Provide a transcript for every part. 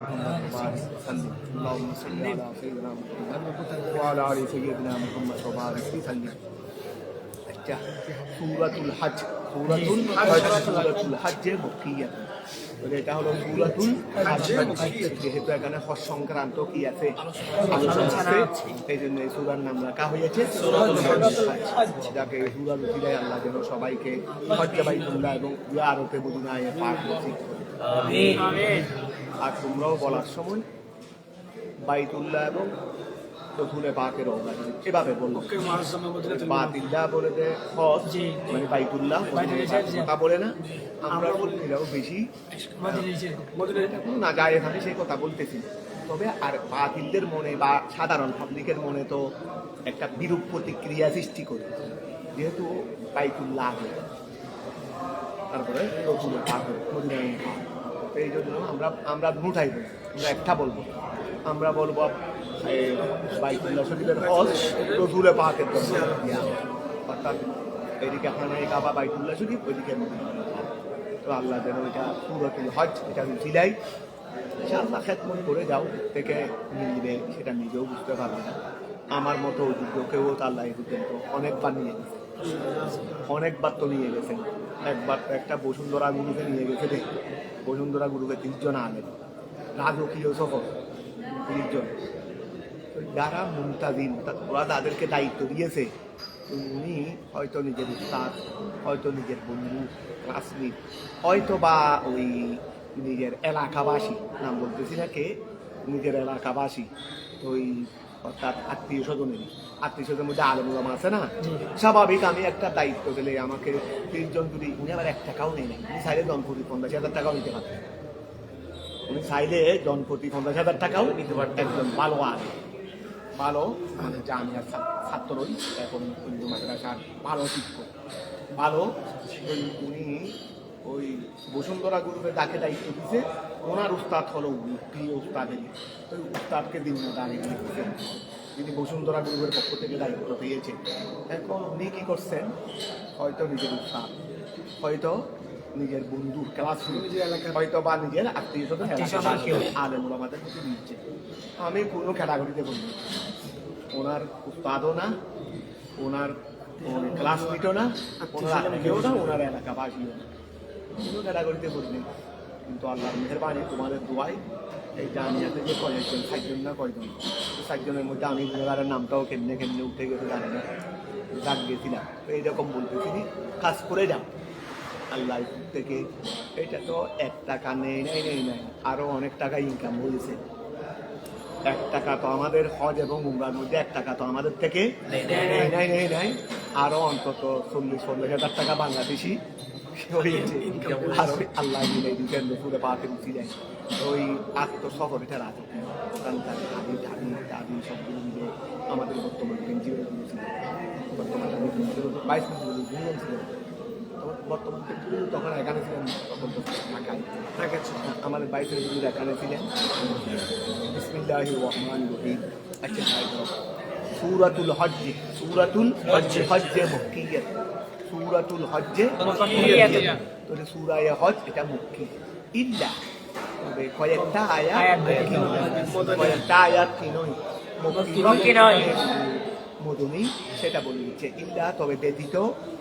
اللهم صل على سيدنا محمد وعلى آل سيدنا محمد وبارك وسلم। अच्छा सूरतुल हज सूरतुल हज मक्किया এটা হলো সূরাতুল হজ যেহেতু এখানে হজ সংক্রান্ত কি আছে আলোচনা আছে এই জন্য এই সূরার নাম রাখা হয়েছে সূরাতুল হজ। যাকে সূরার উসিলায় আল্লাহ যেন সবাইকে হজ বাইতুল্লাহ এবং জিয়ারতে মদিনায় পাক নসিব করে আমিন। আর তোমরাও বলার সময় বাইতুল্লাহ এবং রসুলে পাকের এভাবে বলবো বাতিল্লাহ বলে দে হজ মানে বাইতুল্লাহ কথা বলে না আমরা বলছিলাম বেশি কোনো না যায় এখানে সেই কথা বলতেছি। তবে আর বাতিলদের মনে বা সাধারণ পাবলিকের মনে তো একটা বিরূপ প্রতিক্রিয়া সৃষ্টি করে, যেহেতু বাইতুল্লাহ তারপরে রসুলে পাক মদিনায় পাক, এই জন্য আমরা দুটাই বলবো, আমরা একটা বলবো, আমরা বলবো বাইতুল্লাহ শরীফের হজ রসুলে পাকের অর্থাৎ এদিকে খানায় কাবা বাইতুল্লাহ শরীফ ওইদিকে তো আল্লাহ যেন ওইটা সূরাতুল হজ এটা সিলাই ইনশাআল্লাহ খেদমত করে যাও থেকে মিলবে সেটা নিজেও বুঝতে পারবে না। আমার মতো অযোগ্য কেউ তো আল্লাহ পর্যন্ত অনেকবার নিয়ে গেছে, অনেকবার তো নিয়ে গেছেন। একবার তো একটা বসুন্ধরা গুরুকে নিয়ে গেছে দেখ, বসুন্ধরা গুরুকে 30 জন আনেন রাজকীয় সফর 30 জন, যারা মুনতাজিম ওরা তাদেরকে দায়িত্ব দিয়েছে। উনি হয়তো নিজের উস্তাদ, হয়তো নিজের বন্ধু ক্লাসমেট, হয়তো বা ওই নিজের এলাকাবাসী, নাম বলতেছি না কে, নিজের এলাকাবাসী ওই অর্থাৎ আত্মীয় স্বজনের মধ্যে আলেম ওলামা আছে না, স্বাভাবিক আমি একটা দায়িত্ব দিলে আমাকে 30 জন যদি, উনি আবার 1 টাকাও নেই, উনি চাইলে জনপ্রতি 50,000 টাকাও নিতে পারতেন, উনি চাইলে জনপ্রতি 50,000 টাকাও নিতে পারতেন। একজন ভালো আলেম, ভালো মানে জামিয়ার ছাত্রই এখন হিন্দু মাদ্রাসার ভালো শিক্ষক, ভালো উনি ওই বসুন্ধরা গ্রুপে তাকে দায়িত্ব দিচ্ছে। ওনার উস্তাদ হলো প্রিয় উস্তাদের, ওই উস্তাদকে দিন দাঁড়িয়ে দিচ্ছেন, তিনি বসুন্ধরা গ্রুপের পক্ষ থেকে দায়িত্ব পেয়েছেন। এখন উনি কী করছেন, হয়তো নিজের উস্তাদ, হয়তো নিজের বন্ধুর ক্লাস, হয়তো বা নিজের আত্মীয় স্বজন আলেম ওলামাদের প্রতি দিচ্ছে। আমি কোনো ক্যাটাগরিতে বলবো, ওনার উস্তাদও না, ওনার ক্লাসমেটও না, ওনার আত্মীয়ও না, ওনার এলাকাবাসীও না, কোনো ক্যাটাগরিতে বলবেন। কিন্তু আল্লাহর মেহেরবানি তোমাদের দোয়াই এই জামিয়াতে যে কয়েকজন 60 জন না কয়জন, 60 জনের মধ্যে আমি গুণগারের নামটাও কেমনে উঠে গেছে জানি না, ডাক গেছিলাম তো এইরকম বলতেছিলি কাজ করে যাও আল্লাহ থেকে। এটা তো 1 টাকা নেই আরও অনেক টাকা ইনকাম হয়েছে। 1 টাকা তো আমাদের হজ এবং উমরার মধ্যে 1 টাকা তো আমাদের থেকে নেই আরও অন্তত 40-50,000 টাকা বাংলাদেশি আল্লাহ মিলে দিচ্ছেন পুরো পাতে উঠি যায়। ওই আত্মসফর এটা রাত ওখানকার দাবি সবগুলো মিলে আমাদের বর্তমান পেঞ্জিগুলো ছিল, বর্তমান 22 মিনিট ছিল, বর্তমান পেঞ্জিগুলো তখন এখানে ছিলেন, তখন ঢাকায় আমাদের 22 মিনিট এখানে ছিলেন। বিসমিল্লাহির রহমানির রহিম। আচ্ছা সূরাতুল হজ, সূরাতুল হজ মক্কিয়া, সূরাতুল হজ মক্কিয়া, তো সূরা হজ এটা মক্কি, ইল্লা তবে কয়েকটা আয়াত কয়েকটা আয়াত কি নয় মক্কি নয় মদনী, সেটা বলে দিচ্ছে। ইল্লা তবে ব্যতীত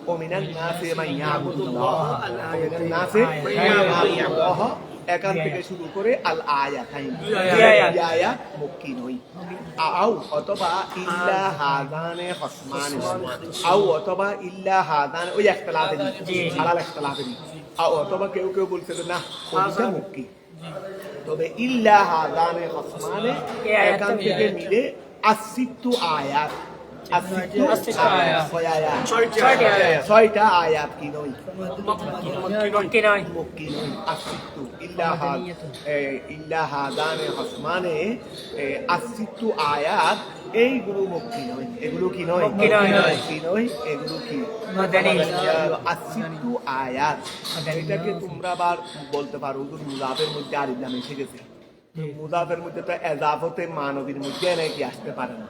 ও মিনান নাসে মান ইয়াবুদুল্লাহ, নাসে ইয়াবুদুল্লাহ এখান থেকে শুরু করে আল আয়াতাইন, আয়াত মক্কি নয়। আও অথবা ইল্লা হাদানে হসমান, আও অথবা ইল্লা হাদান ওই ইখতিলাফের হালাল ইখতিলাফের, আও অথবা কেউ বলছে না ওইটা মক্কি, তবে ইল্লা হাদানে হসমানে এখান থেকে মিলে 80 আয়াত, 6টা আয়াত কি নয় মক্কি নয়, 80 ইল্লা হাদানে হসমানে 80 আয়াত, এইগুলো মক্কি নয়, এগুলো কি নয় এগুলো কি 80 আয়াত। এটাকে তোমরা আবার বলতে পারো মুজাফের মধ্যে আলিফ লাম এসে গেছে, মুজাফের মধ্যে তো এজাফতে মানবীর মধ্যে নাকি আসতে পারে না,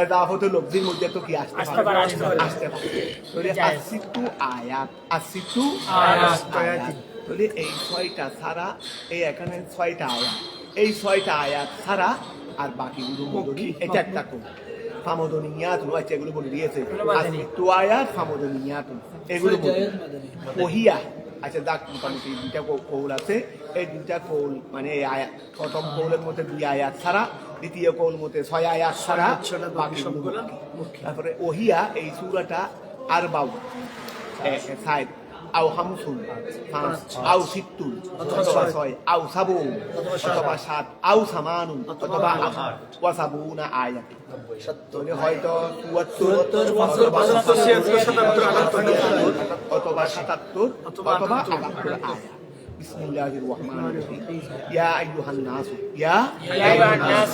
এজাফতে লফজির মধ্যে তো কি আসতে পারে, 80 আয়াত, 80 আয়াত তাহলে এই 6টা ছাড়া এই এখানে 6টা আয়াত, এই 6টা আয়াত ছাড়া আর বাকিগুলো মদনী। এটা একটা কোন ফামদনিয়াতুন, আচ্ছা এগুলো বলে দিয়েছে তো আয়াত ফামদনিয়াতুন, এগুলো ওহিয়া। আচ্ছা দেখ, মোটামুটি 2টা কৌল আছে, এই 2টা কৌল মানে এই আয়াত, প্রথম কৌলের মধ্যে 2 আয়াত ছাড়া, দ্বিতীয় কৌল মধ্যে 6 আয়াত ছাড়া বাকি সবগুলো। তারপরে ওহিয়া এই সূরাটা আর বাউ সাইড আও হামসুন 5 আও সিত্তুন অথবা 6 আও সাবুন অথবা 7 আও সামানুন অথবা 8 ওয়া সাবুনা আয়াত। তাহলে হয়তো 74 অথবা 77 অথবা 78 আয়াত। বিসমিল্লাহির রহমানির রহিম। ইয়া আইয়ুহান নাস, ইয়া আইয়ুহান নাস,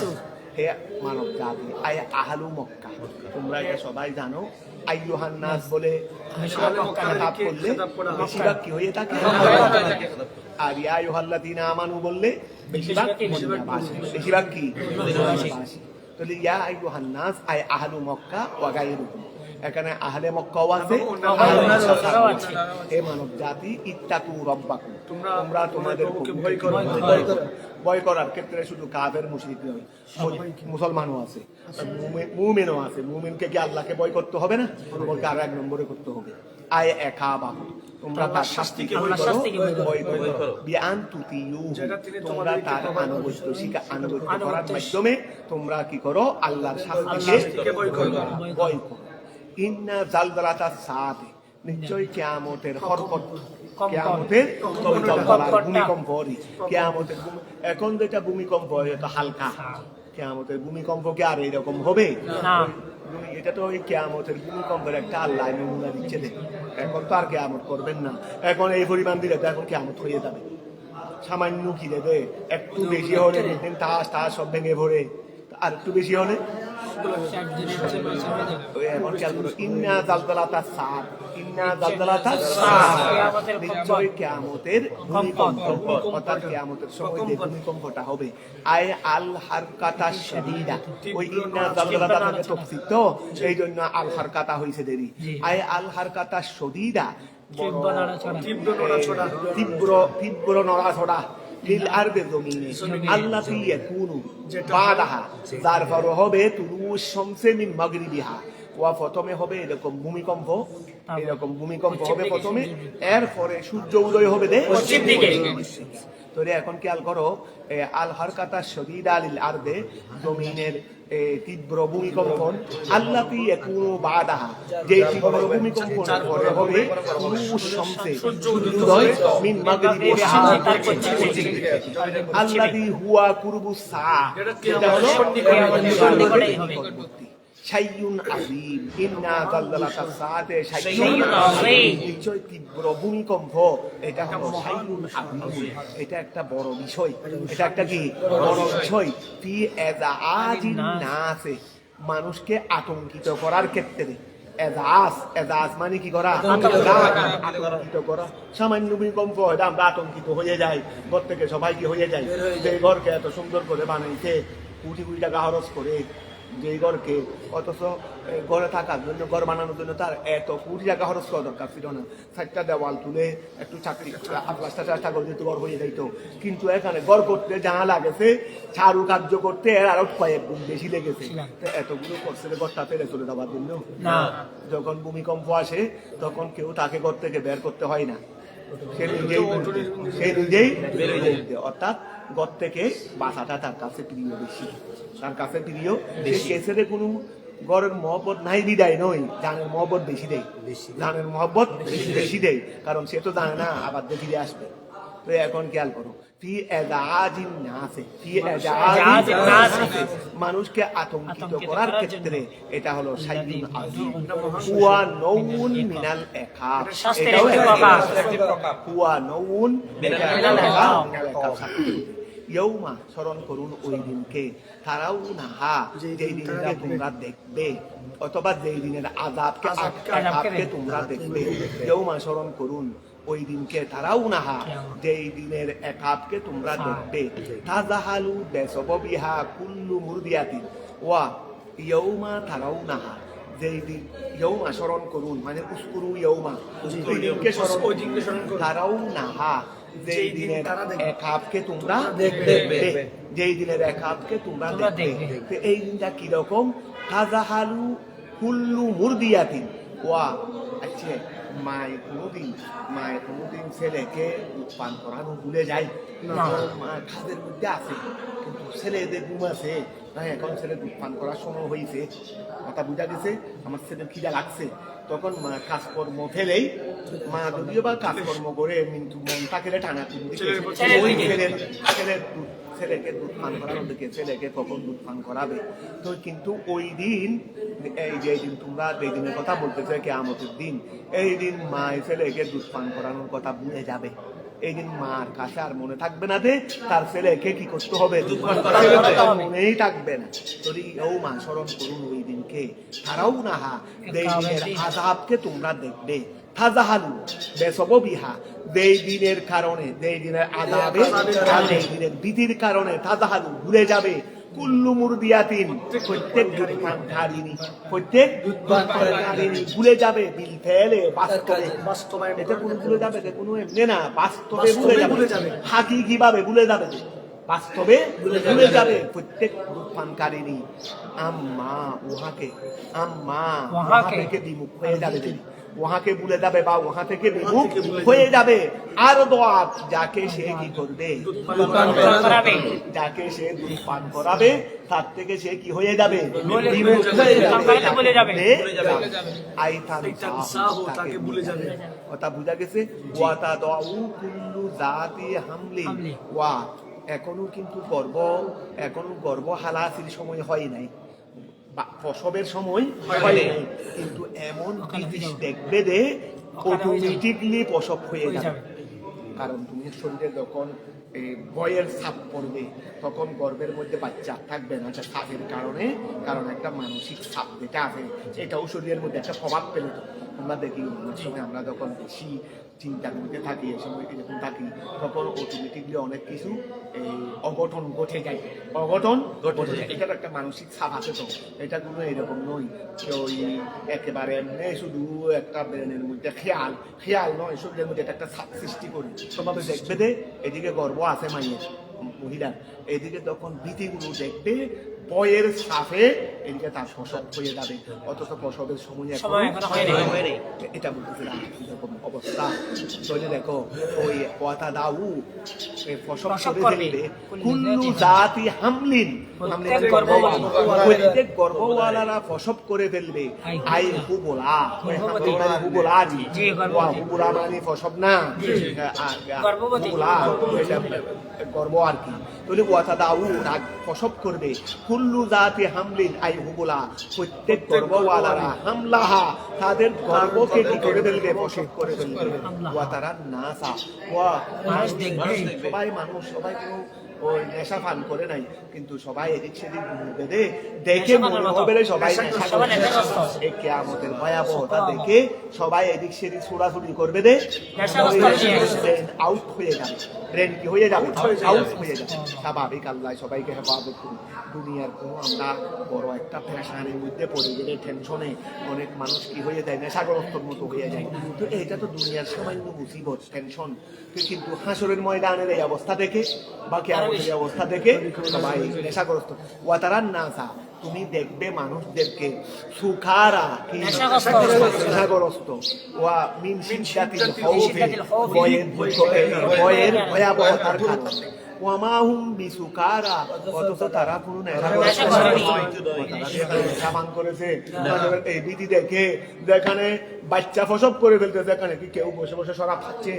হে মানব জাতি, আয় আহলু মক্কা, তোমরা এটা সবাই জানো। আইয়ুহান নাস বলে খেতাব করলে বেশিরভাগ কি হয়ে থাকে, আর ইয়া আইয়ুহাল্লাযীনা আমানু বললে বেশিরভাগ বেশিরভাগ কি মদিনাবাসী। তাহলে ইয়া আইয়ুহান নাস আয় আহলু মক্কা ওয়া গায়রুকুম, এখানে আহলে মক্কাও আছে, হে মানব জাতি ইত্তাকু রব্বাকুম, তোমরা তোমাদের ভয় করার ক্ষেত্রে শুধু কাফের মুশরিক নয়, মুসলমানও আছে, মুমিনও আছে। মুমিনকে কি আল্লাহকে ভয় করতে হবে না? বলতে আর 1 নম্বরে করতে হবে। আয় একাবা, তোমরা তার শাস্তিকে ভয় করো, বিআন তুতিয়ু, তোমরা তার আনুগত্য করার মাধ্যমে তোমরা কি করো, আল্লাহর শাস্তিকে ভয় করো। ইন্না জালজালাতাস সাআতি, নিশ্চয় কিয়ামতের হরকত, কিয়ামতের ভূমিকম্প, কিয়ামতের এখন যেটা ভূমিকম্প এটা হালকা, কিয়ামতের ভূমিকম্প কি আর এরকম হবে না? এটা তো ওই কিয়ামতের ভূমিকম্পের একটা আল্লাহ নমুনা দিচ্ছে। এখন তো আর কিয়ামত করবেন না, এখন এই পরিমাণ দিলে তো এখন কিয়ামত হয়ে যাবে। সামান্য কি দেবে, একটু বেশি হলে তাস টাস সব ভেঙে ভরে, আর একটু বেশি হলে ইন্না জালজালাতাস সাআত, ইন্না জালজালাতাস সাআত, নিশ্চয় কিয়ামতের ভূমিকম্প, অর্থাৎ কিয়ামতের সময় যে ভূমিকম্পটা হবে। আয় আল হারকাতাস শাদীদা, ওই ইন্না জালজালাতা থেকে তাফসীর তো, এই জন্য আল হারকাতা হইছে দেরি। আয় আল হারকাতাস শাদীদা, তীব্র নড়াচড়া, লিল আরদি জমিনে, আল্লাতী ইয়াকুনু বাদাহা, যার পর হবে তুলুশ শামসে মিন মাগরিবিহা, ওয়া প্রথমে হবে এরকম ভূমিকম্প, এরকম ভূমিকম্প হবে প্রথমে, এরপরে সূর্য উদয় হবে পশ্চিম দিকে। তো এখন খেয়াল করো, আল হারকাতাস শাদীদা লিল আরদি, জমিনের তীব্র ভূমিকম্প, আল্লাতী ইয়াকুনু বাদাহা, যে তীব্র ভূমিকম্পের পরে হবে তুলুশ শামসে, সূর্যোদয়, মিন মাগরিবিহা, আল্লাযী হুয়া কুরবুস সাআ, এটা হলো নিকটবর্তী। শাইউন আযীম, ইন্না জালজালাতাস সাআতি শাইউন আযীম, নিশ্চয় তীব্র ভূমিকম্প, এটা হলো শাইউন আযীম, এটা একটা বড় বিষয়। এটা একটা কি বড় বিষয়? ফি এযাআজিন নাসে, মানুষকে আতঙ্কিত করার ক্ষেত্রে। এজাজ মানে কি করা, আতঙ্কিত করা। সামান্য ভূমিকম্প হয় আমরা আতঙ্কিত হয়ে যাই, ঘর থেকে সবাই কি হয়ে যায়, যে ঘরকে এত সুন্দর করে বানাইছে, কোটি কোটি টাকা খরচ করে যে ঘরকে, অথচ ঘরে থাকার জন্য, ঘর বানানোর জন্য তার এত কোটি টাকা খরচ করা দরকার ছিল না। 4টা দেওয়াল তুলে একটু চেষ্টা করে দিতে ঘর হয়ে যাইতো। কিন্তু এখানে ঘর করতে যা লাগেছে, চারু কার্য করতে এর আরো কয়েক গুণ বেশি লেগেছে। এতগুলো করছে ঘরটা ফেলে চলে যাওয়ার জন্য না। যখন ভূমিকম্প আসে তখন কেউ তাকে ঘর থেকে বের করতে হয় না, সে নিজেই অর্থাৎ ঘর থেকে বাঁচাটা তার কাছে প্রিয় বেশি, তার কাছে প্রিয় বেশি। এসে কোনো ঘরের মহব্বত নাই বিদায় নয়, জানের মহব্বত বেশি দেয়, জানের মহব্বত বেশি দেয়, কারণ সে তো জানে না আবার ফিরে আসবে। তো এখন খেয়াল করো, ফি এযাআজিন নাসে, ফি এযাআজিন নাসে, মানুষকে আতঙ্কিত করার ক্ষেত্রে এটা হলো শাইউন আযীম। হুয়া নউন মিনাল ইকাব, এটাও একটা প্রকার। হুয়া নউন মিনাল ইকাব, ইয়ৌমা, স্মরণ করুন ওই দিনকে, তারাউনাহা, যেই দিনকে তোমরা দেখবে, অথবা যেই দিনের আযাবকে তোমরা দেখবে। ইয়ৌমা, স্মরণ করুন ওই দিনকে, তারাউনাহা, যেই দিনের একাবকে তোমরা দেখবে। তাযাহালু বিসাবাবিহা কুল্লু মুরদিয়াতিন, ওয়া ইয়ৌমা তারাউনাহা, যেই দিন, ইয়ৌমা স্মরণ করুন মানে উস্কুরু ইয়ৌমা, ওই দিনকে স্মরণ করুন, তারাউনাহা, যেই দিনের এক হাফকে তোমরা দেখবে, যেই দিনের এক হাফকে তোমরা দেখবে। এই দিনটা কিরকম? তাজাহালু কুল্লু মুরদিয়াতিন ওয়া, আচ্ছা মায়ের কোনোদিন ছেলেকে পান করানো ভুলে যায়? মা কাজের মধ্যে আছে কিন্তু ছেলেদের ঘুম আছে, হ্যাঁ এখন ছেলে দুধ পান করার সময় হয়েছে, কথা বুঝা গেছে, আমার ছেলের খিদা লাগছে, তখন মা কাজকর্ম ফেলেই, মা যদিও বা কাজকর্ম করে কিন্তু মনটা খেলে টানা ছেলেকে দুধ পান করানো দেখে ছেলেকে কখন দুধ পান করাবে। তো কিন্তু ওই দিন, এই যে দিন তোমরা এই দিনের কথা বলতেছে কিয়ামতের দিন, এই দিন মা ছেলেকে দুধ পান করানোর কথা ভুলে যাবে। এই দিন মার কাছে আর মনে থাকবে না যে তার ছেলেকে কি করতে হবে, দুধ পান করানোর কথা মনেই থাকবে না। যদি ও মা স্মরণ করুন ওই দিনকে, তারাও না হা এই দিনের আযাবকে তোমরা দেখবে। তাজাহালু বেসববিহা, যেই দিনের কারণে, যেই দিনের আযাবে, যেই দিনের ভীতির কারণে, তাজাহালু ভুলে যাবে, কুল্লু মুরদিয়াতিন, প্রত্যেক দুধপানকারিনী, প্রত্যেক দুধপানকারিনী ভুলে যাবে, বিল ফেলে বাস্তবে, এটা কোনো ভুলে যাবে, কোনো এমনি না, বাস্তবে ভুলে যাবে, হাকিকি ভাবে ভুলে যাবে, বাস্তবে ভুলে যাবে প্রত্যেক দুধপানকারিনী। আম্মা উহা থেকে বিমুখ হয়ে যাবে, ওহাকে ভুলে যাবে বা ওহা থেকে বিমুখ হয়ে যাবে। আর দোয়া, যাকে সে কি করবে, যাকে সে দুধ পান করাবে, তার থেকে সে কি হয়ে যাবে, বিমুখ হয়ে যাবে। তাকে ভুলে যাবে, কথা বুঝা গেছে। ওয়াতা দাউ কুল্লু জাতি হামলিন ওয়া, এখনো কিন্তু গর্ভ হালাসির সময় হয় নাই, প্রসবের সময় হয় নাই, কিন্তু এমন জিনিস দেখবে যে অটোমেটিকলি প্রসব হয়ে যাবে। কারণ তুমি শরীরে যখন বয়ের ছাপ পড়বে, তখন গর্ভের মধ্যে বাচ্চা থাকবে না, ছাপের কারণে, কারণ একটা মানসিক ছাপ যেটা আছে এটাও শরীরের মধ্যে একটা প্রভাব ফেলে। আমরা দেখি অনেক সময় আমরা যখন বেশি চিন্তার মধ্যে থাকি, এই সময় এরকম থাকি, তখন অটোমেটিকলি অনেক কিছু অঘটন ঘটে যায়, এটার একটা মানসিক ছাপ আছে। তো এটা কোনো এরকম নয় ওই একেবারে এমনি শুধু একটা ব্রেনের মধ্যে খেয়াল নয়, শরীরের মধ্যে একটা ছাপ সৃষ্টি করি। তবে দেখবে যে এদিকে গর্ব আছে মাইয়ের মহিলার, এদিকে তখন ভীতিগুলো দেখবে বয়ের সাফে, এদিকে তার প্রসব হয়ে যাবে, অথচ প্রসবের সময় এটা বলতেছে এরকম অবস্থা। চলে দেখো ওই কথা দাউ প্রসব করে ফেলবে, কুল্লু জাতি হামলিন, প্রত্যেক গর্ভওয়ালারা প্রসব করে ফেলবে। আই হুবলা, হুবলা মানে প্রসব না, গর্ব আর কি। তাহলে ওয়াতা দাউ প্রসব করবে, কুল্লু জাতি হামলিন আই হুবলা, প্রত্যেক গর্ভওয়ালারা, হামলাহা তাদের গর্ভকে কি করে ফেলবে, প্রসব করে ফেলবে। ওয়াতারা নাসা, সবাই মানুষ, সবাই কোনো ওই নেশা পান করে নাই, কিন্তু সবাই এদিক সেদিক বেঁধে দেখে মনে হবে সবাই কিয়ামতের ভয়াবহতা দেখে সবাই এদিক সেদিক ছোড়াছুড়ি করবে, আউট হয়ে যাবে, ব্রেন কি হয়ে যাবে, আউট হয়ে যাবে। স্বাভাবিক, আল্লাহ সবাইকে হেফাজত করুন। দুনিয়ার কোনো আমরা বড় একটা পেরেশানির মধ্যে পড়ে গেলে, টেনশনে অনেক মানুষ কি হয়ে যায়, নেশাগ্রস্তর মতো হয়ে যায়। তো এটা তো দুনিয়ার সামান্য মুসিবত, টেনশন, কিন্তু হাসরের ময়দানের এই অবস্থা দেখে বা কিয়ামতের অবস্থা দেখে সবাই নেশাগ্রস্ত। ওয়াতারান নাসা, তুমি দেখবে মানুষদেরকে সুখারা, নেশাগ্রস্ত, ওয়া মিন শিদ্দাতিল খাউফি, ভয়ের ভয়াবহতার কারণে, ওয়ামা হুম বিসুকারা, অথচ তারা কোনো নেশা পান করেছে। এই বিধি দেখে যেখানে বাচ্চা প্রসব করে ফেলতে, যেখানে কি কেউ বসে বসে শরাব খাচ্ছে,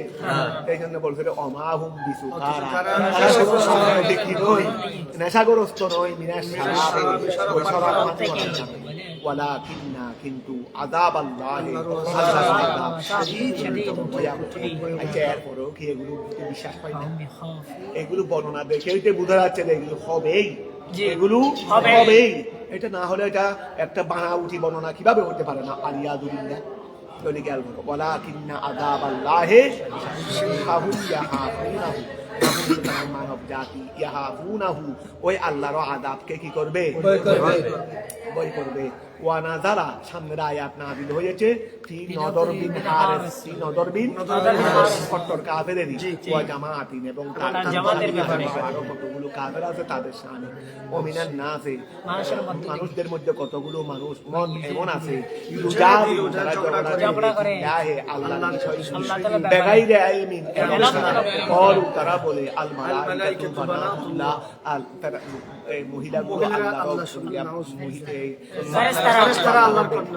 এই জন্য বলছে ওয়ামা হুম বিসুকারা, দেখি নয়, নেশাগ্রস্ত নয়, ওয়ালাকিন্না, কিন্তু আযাব আল্লাহি এরপরেও কি এগুলো বিশ্বাস পাই না? এগুলো বর্ণনা দেখে বোঝা যাচ্ছে যে এগুলো হবেই, এগুলো হবেই। এটা না হলে এটা একটা বানাউটি বর্ণনা কিভাবে হতে পারে না? আলিয়াদুলিল্লাহ বলে গেল, ওয়ালাকিন্না আযাব আল্লাহি শাদীদুন ইয়াখাফুনাহু, মানব জাতি ইয়াহাফুনাহু, ওই আল্লাহর আযাবকে কি করবে? ভয় করবে। ওয়ানা যারা সামনের আয়াত নাযিল হয়েছে ফি নদর বিন হারিস, ফি নদর বিন হারিস কট্টর কাফেরেরই, ওয়া জামাআতিন এবং তার জামাতের ব্যাপারে আরো কতগুলো কাফের আছে তাদের শানে। ওমিনান নাসে মানুষদের মধ্যে কতগুলো মানুষ মন এমন আছে ইউজাদিলু যারা ঝগড়া করে আল্লাহর বিষয়ে বেগাইরে ইলমিন, বলু তারা বলে আল মালাইকাতু বানাতুল্লাহ, আল মহিলাগুলো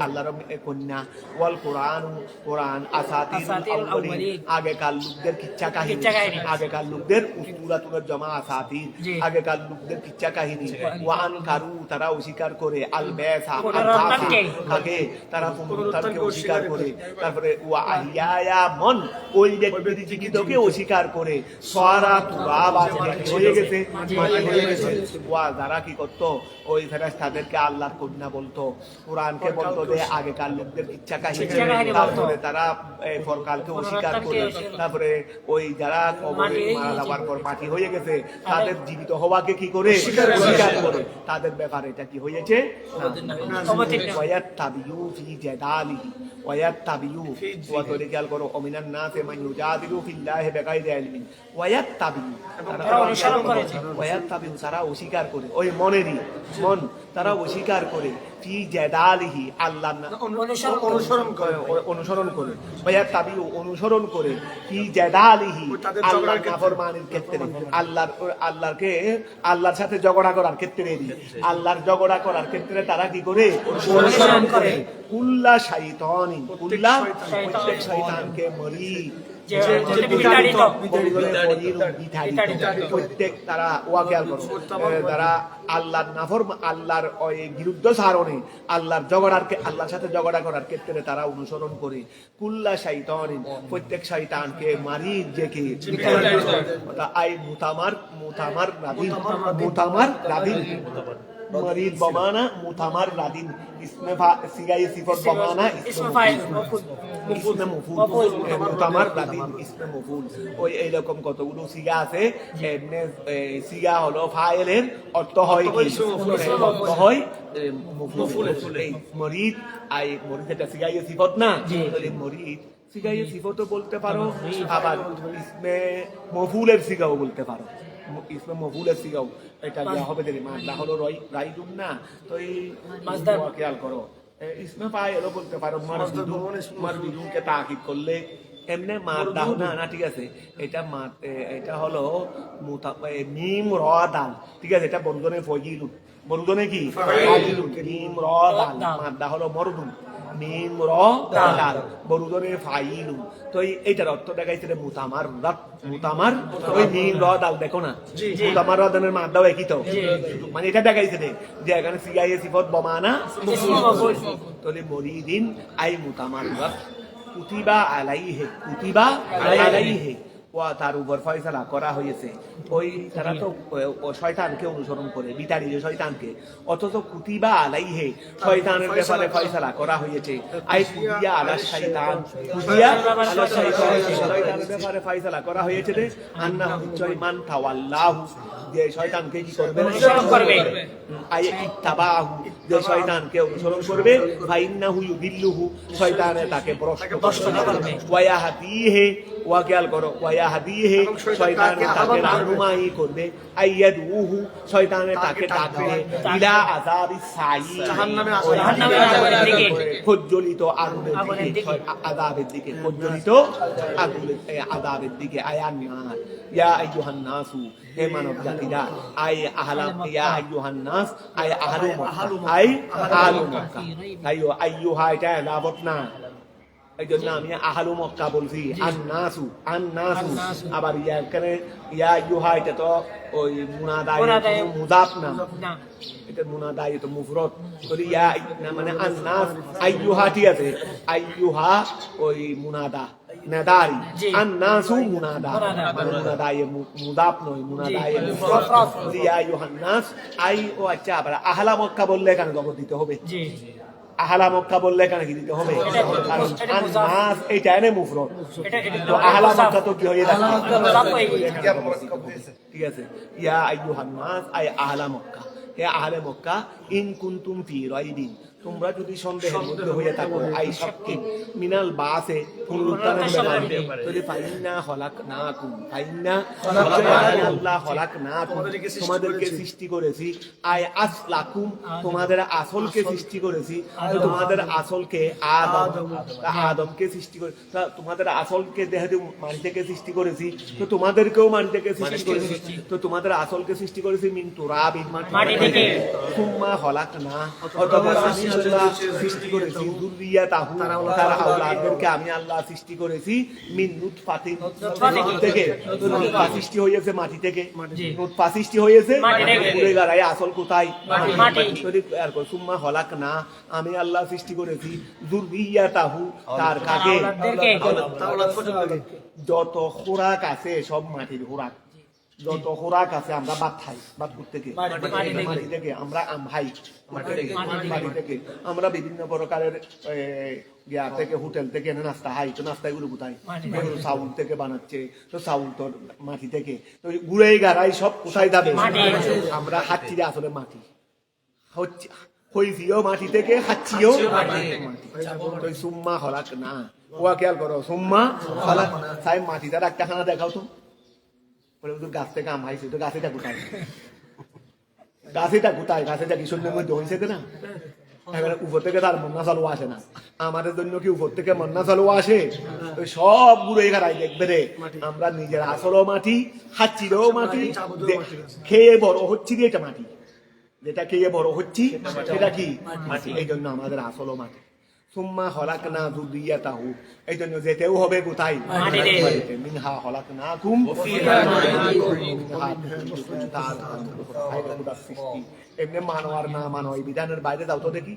আল্লাহর কন্যা, ওয়াল কোরআন কোরআন আসাতিরুল আউয়ালিন আগেকার লোকদের কিচ্ছা কাহিনী, আগেকার লোকদের উসতুরাতুল জামা আসাতির আগেকার লোকদের কিচ্ছা কাহিনী। ওয়া আনকারু তারা অস্বীকার করে আল বাসা আগে তারা পুনরুত্থানকে অস্বীকার করে। তারপরে ওয়া আহিয়া মন ওই ব্যক্তি জীবিতকে অস্বীকার করে। সারা তুরাব হয়ে গেছে, মাটি হয়ে গেছে। ওয়া যারা কি করতো ওই ফেরেশতাদেরকে আল্লাহর কন্যা বলতো, কোরআনকে বলতো যে আগেকার লোকদের ইচ্ছা কাহিনী। তারপরে তারা পরকালকে অস্বীকার করে। তারপরে ওই যারা কবরে মারা যাওয়ার পর মাটি হয়ে গেছে তাদের জীবিত হওয়াকে কি করে অস্বীকার করে। তাদের ব্যাপারে এটা কি হয়েছে? ওয়ায়াত তাবিউ ফি জাদালিহি, ওয়ায়াত তাবিউ ওয়া তোরে খেয়াল করো, অমিনান নাসে মান ইউজাদিলু ফিল্লাহি বিগাইরি ইলমিন। ওয়ায়াত তাবিউ তারা অনুসরণ করেছে, ওয়ায়াত তাবিউ তারা অস্বীকার করে, ওই মনেরই মন তারা অস্বীকার করে ফি জাদালিহি আল্লাহর অনুসরণ করে, ওয়ায়াত তাবিউ অনুসরণ করে ফি জাদালিহি আল্লাহর নাফরমানির ক্ষেত্রে, আল্লাহকে আল্লাহর সাথে ঝগড়া করার ক্ষেত্রে, আল্লাহর ঝগড়া করার ক্ষেত্রে তারা কি করে অনুসরণ করে। কুল্লা শাইতানিন, কুল্লা প্রত্যেক শয়তানকে মরি প্রত্যেক তারা ওয়াকিয়াল করো, তারা আল্লাহর আল্লাহর বিরুদ্ধ সারণে আল্লাহর সাথে ঝগড়া করার ক্ষেত্রে তারা অনুসরণ করে। কুল্লা শাইতানিন প্রত্যেক শয়তানকে মারি যেকে আই মুতামার রাদিন मरीद बमाना मुतामर रादिन, इसमें सिगा ये सिफत बमाना इसमें मफूल मुतामर रादिन इसमें मफूल। ওই এইরকম কতগুলো সিগা আছে। এমনি সিগা হলো ফাইলের অর্থ হয় কি, অর্থ হয় মফুল। এই মরিদ আই মরিদ এটা সিগা ये সিফত না, তাহলে মরিদ সিগা ये সিফতও বলতে পারো, আবার ইসমে মফুলের সিগাও বলতে পারো। ইসমে মফুলের সিগাও এটা দেওয়া হবে দেখি মাদা হলো রাইদুন না, তো এই মাসদার খেয়াল করো। ইসমে ফাইলও বলতে পারো, মারবিদুনকে তাকিদ করলে এমনি মাদা না, ঠিক আছে। এটা হলো মিম র দাল, ঠিক আছে। এটা বন্ধনে ফজিলুন, বন্ধনে কি ফাজিলুন, মিম র দাল মাদা হলো মরদুন, মিম র দাল বরুদনে ফাইলুন। তো এইটার অর্থ দেখাইছে মুতামার রাত, মুতামার ওই মিম র দাল দেখো না, মুতামার রাদানের মাদাও একই তো, মানে এটা দেখাইছে যে এখানে সিগাইয়ে সিফত বমানা তাহলে মরিদিন আই মুতামার রাত কুতিবা আলাইহে, কুতিবা আলাইহে ওয়া তার উপর ফয়সালা করা হয়েছে। ওই তারা তো শয়তানকে অনুসরণ করে, বিতাড়িত শয়তানকে, অথচ কুতিবা আলাইহে শয়তানের ব্যাপারে ফয়সালা করা হয়েছে। আই কুতিয়া আলা শয়তান, কুতিয়া আলা শয়তান শয়তানের ব্যাপারে ফয়সালা করা হয়েছে যে আন্নাহু মান তাওয়াল্লাহু, যে শয়তানকে কি করবে অনুসরণ করবে। আই ইত্তাবাহু যে শয়তানকে অনুসরণ করবে, ফাইন্নাহু ইউদিল্লুহু শয়তানে তাকে ভ্রষ্ট করবে। ওয়া ইয়াহদিহি ওয়া খেয়াল করো, ওয়া ইয়াহদিহি শয়তানে তাকে রাহনুমাই করবে। আইয়াদুহু শয়তানে তাকে ডাকবে ইলা আযাবিস সাঈর জাহান্নামের দিকে, প্রজ্বলিত আগুনের দিকে, আযাবের দিকে, প্রজ্বলিত আগুনের আযাবের দিকে। আয়ান নার ইয়া আইয়ুহান নাসু, হে মানব জাতিরা, আই আহলা ইয়া আইয়ুহান নাস আই আহলু মক্কা, আই আহলু মক্কা। তাইও আইয়ুহা এটা লাভত না, এই জন্য আমি আহলু মক্কা বলছি। আন্নাসু আন্নাসু, আবার এখানে ইয়া আইয়ুহা এটা তো ওই মুনাদায় মুযাফ না, এটা মুনাদায় তো মুফরদ। তো ইয়া মানে আন্নাস আইয়ুহা, ঠিক আছে। আইয়ুহা ওই মুনাদা নাদারি, আন্নাসু মুনাদা, মানে মুনাদায় মুযাফ নয়, মুনাদায় মুফরদ। ইয়া আইয়ুহান নাস আই ও আচ্ছা, আবার আহলা মক্কা বললে এখানে জবর দিতে হবে। আহলা মক্কা বললে এখানে কি দিতে হবে? আন্নাস এটা এনে মুফরদ, তো আহলা মক্কা তো কি হয়ে যাচ্ছে, ঠিক আছে। ইয়া আইয়ুহান নাস আই আহলা মক্কা, হে আহলে মক্কা ইন কুনতুম ফি রাইবিন তোমরা যদি সন্দেহের মধ্যে হয়ে থাকো আই শাক্কিন মিনাল বাসে পুনরুত্থানের ব্যাপারে যদি ফাইন্না খলাকনাকুম ফাইন্না আল্লাহ খলাকনাকুম তোমাদেরকে সৃষ্টি করেছি আই আসলাকুম তোমাদের আসলকে সৃষ্টি করেছি তোমাদের আসলকে আদমকে সৃষ্টি করে তোমাদের আসলকে দেহাতে মাটি থেকে সৃষ্টি করেছি তো তোমাদেরকেও মাটি থেকে সৃষ্টি করেছি তো তোমাদের আসলকে সৃষ্টি করেছি মিন তুরাবিন মাটি থেকে সুম্মা খলাকনা অতঃপর আমি আল্লাহ সৃষ্টি করেছি যুররিয়াতাহু তার আওলাদদেরকে আমি আল্লাহ সৃষ্টি করেছি মিন নুতফাতিন থেকে নুতফা সৃষ্টি হয়েছে মাটি থেকে নুতফা সৃষ্টি হয়েছে মাটি থেকে গুনাহগার আসল কোথায় মাটি যদি আর সুম্মা খলাকনা আমি আল্লাহ সৃষ্টি করেছি যুররিয়াতাহু তার কাকে যত খোরাক আছে সব মাটির খোরাক যত খোরাক আছে আমরা ভাত খাই ভাত থেকে মাটি থেকে আমরা আম খাই মাটি থেকে আমরা বিভিন্ন প্রকারের ইয়া থেকে হোটেল থেকে এনে নাস্তা খাই তো নাস্তা এগুলো কোথায় চাউল থেকে বানাচ্ছে তো চাউল তো মাটি থেকে তো গুড়ে গাড়াই সব কোথায় যাবে আমরা খাচ্ছি আসলে মাটি হচ্ছে হইছিও মাটি থেকে খাচ্ছিও মাটি তো সুম্মা খলাক না ওয়া খেয়াল করো সুম্মা খলাক সাই মাটিটা একটা খানা দেখাও তো গাছ থেকে আম খাইছি তো গাছেটা কোথায় গাছেটা কি শূন্যের মধ্যে হয়েছে না এবারে উপর থেকে তার মন্না চালু আসে না আমাদের জন্য কি উপর থেকে মন্না চালু আসে সব গুড়ে খারাই দেখবে রে আমরা নিজের আসলও মাটি খাচ্ছিরও মাটি খেয়ে বড় হচ্ছি এটা মাটি যেটা খেয়ে বড় হচ্ছি সেটা কি মাটি এই জন্য আমাদের আসলও মাটি সুম্মা খলাকনা যুররিয়াতাহু এই জন্য যেতেও হবে কোথায় মাটিতে মিনহা খলাকনাকুম এমনি মানো আর না মানো এই বিধানের বাইরে যাও তো দেখি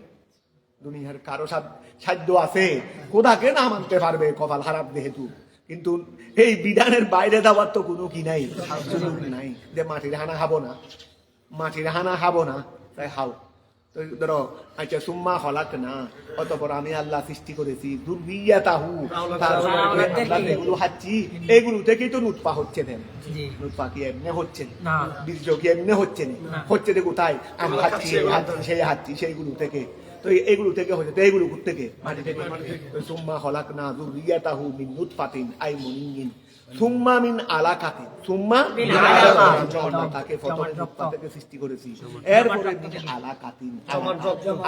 দুনিয়ার কারো সাধ্য আছে খোদাকে না মানতে পারবে কপাল খারাপ যেহেতু কিন্তু এই বিধানের বাইরে যাওয়ার তো কোনো কি নাই সুযোগ নাই যে মাটির হানা খাবো না তাই খাও তো ধরো আচ্ছা সুম্মা খলাকনা অতঃপর আমি আল্লাহ সৃষ্টি করেছি যুররিয়াতাহু আমরা এগুলো খাচ্ছি এগুলো থেকেই তো নুতফা হচ্ছে দেন নুতফা কি এমনি হচ্ছে না বীর্য কি এমনি হচ্ছে না হচ্ছে যে কোথায় আমি খাচ্ছি সেইগুলো থেকে তো এগুলো থেকে হচ্ছে তো এগুলো থেকে মাটি থেকে সুম্মা খলাকনা যুররিয়াতাহু মিন নুতফাতিন আই মুনিন সুম্মা মিন আলাকাতিন সুম্মা মিন তাকে প্রথমে নুতফা থেকে সৃষ্টি করেছি এরপরে মিন আলাকাতিন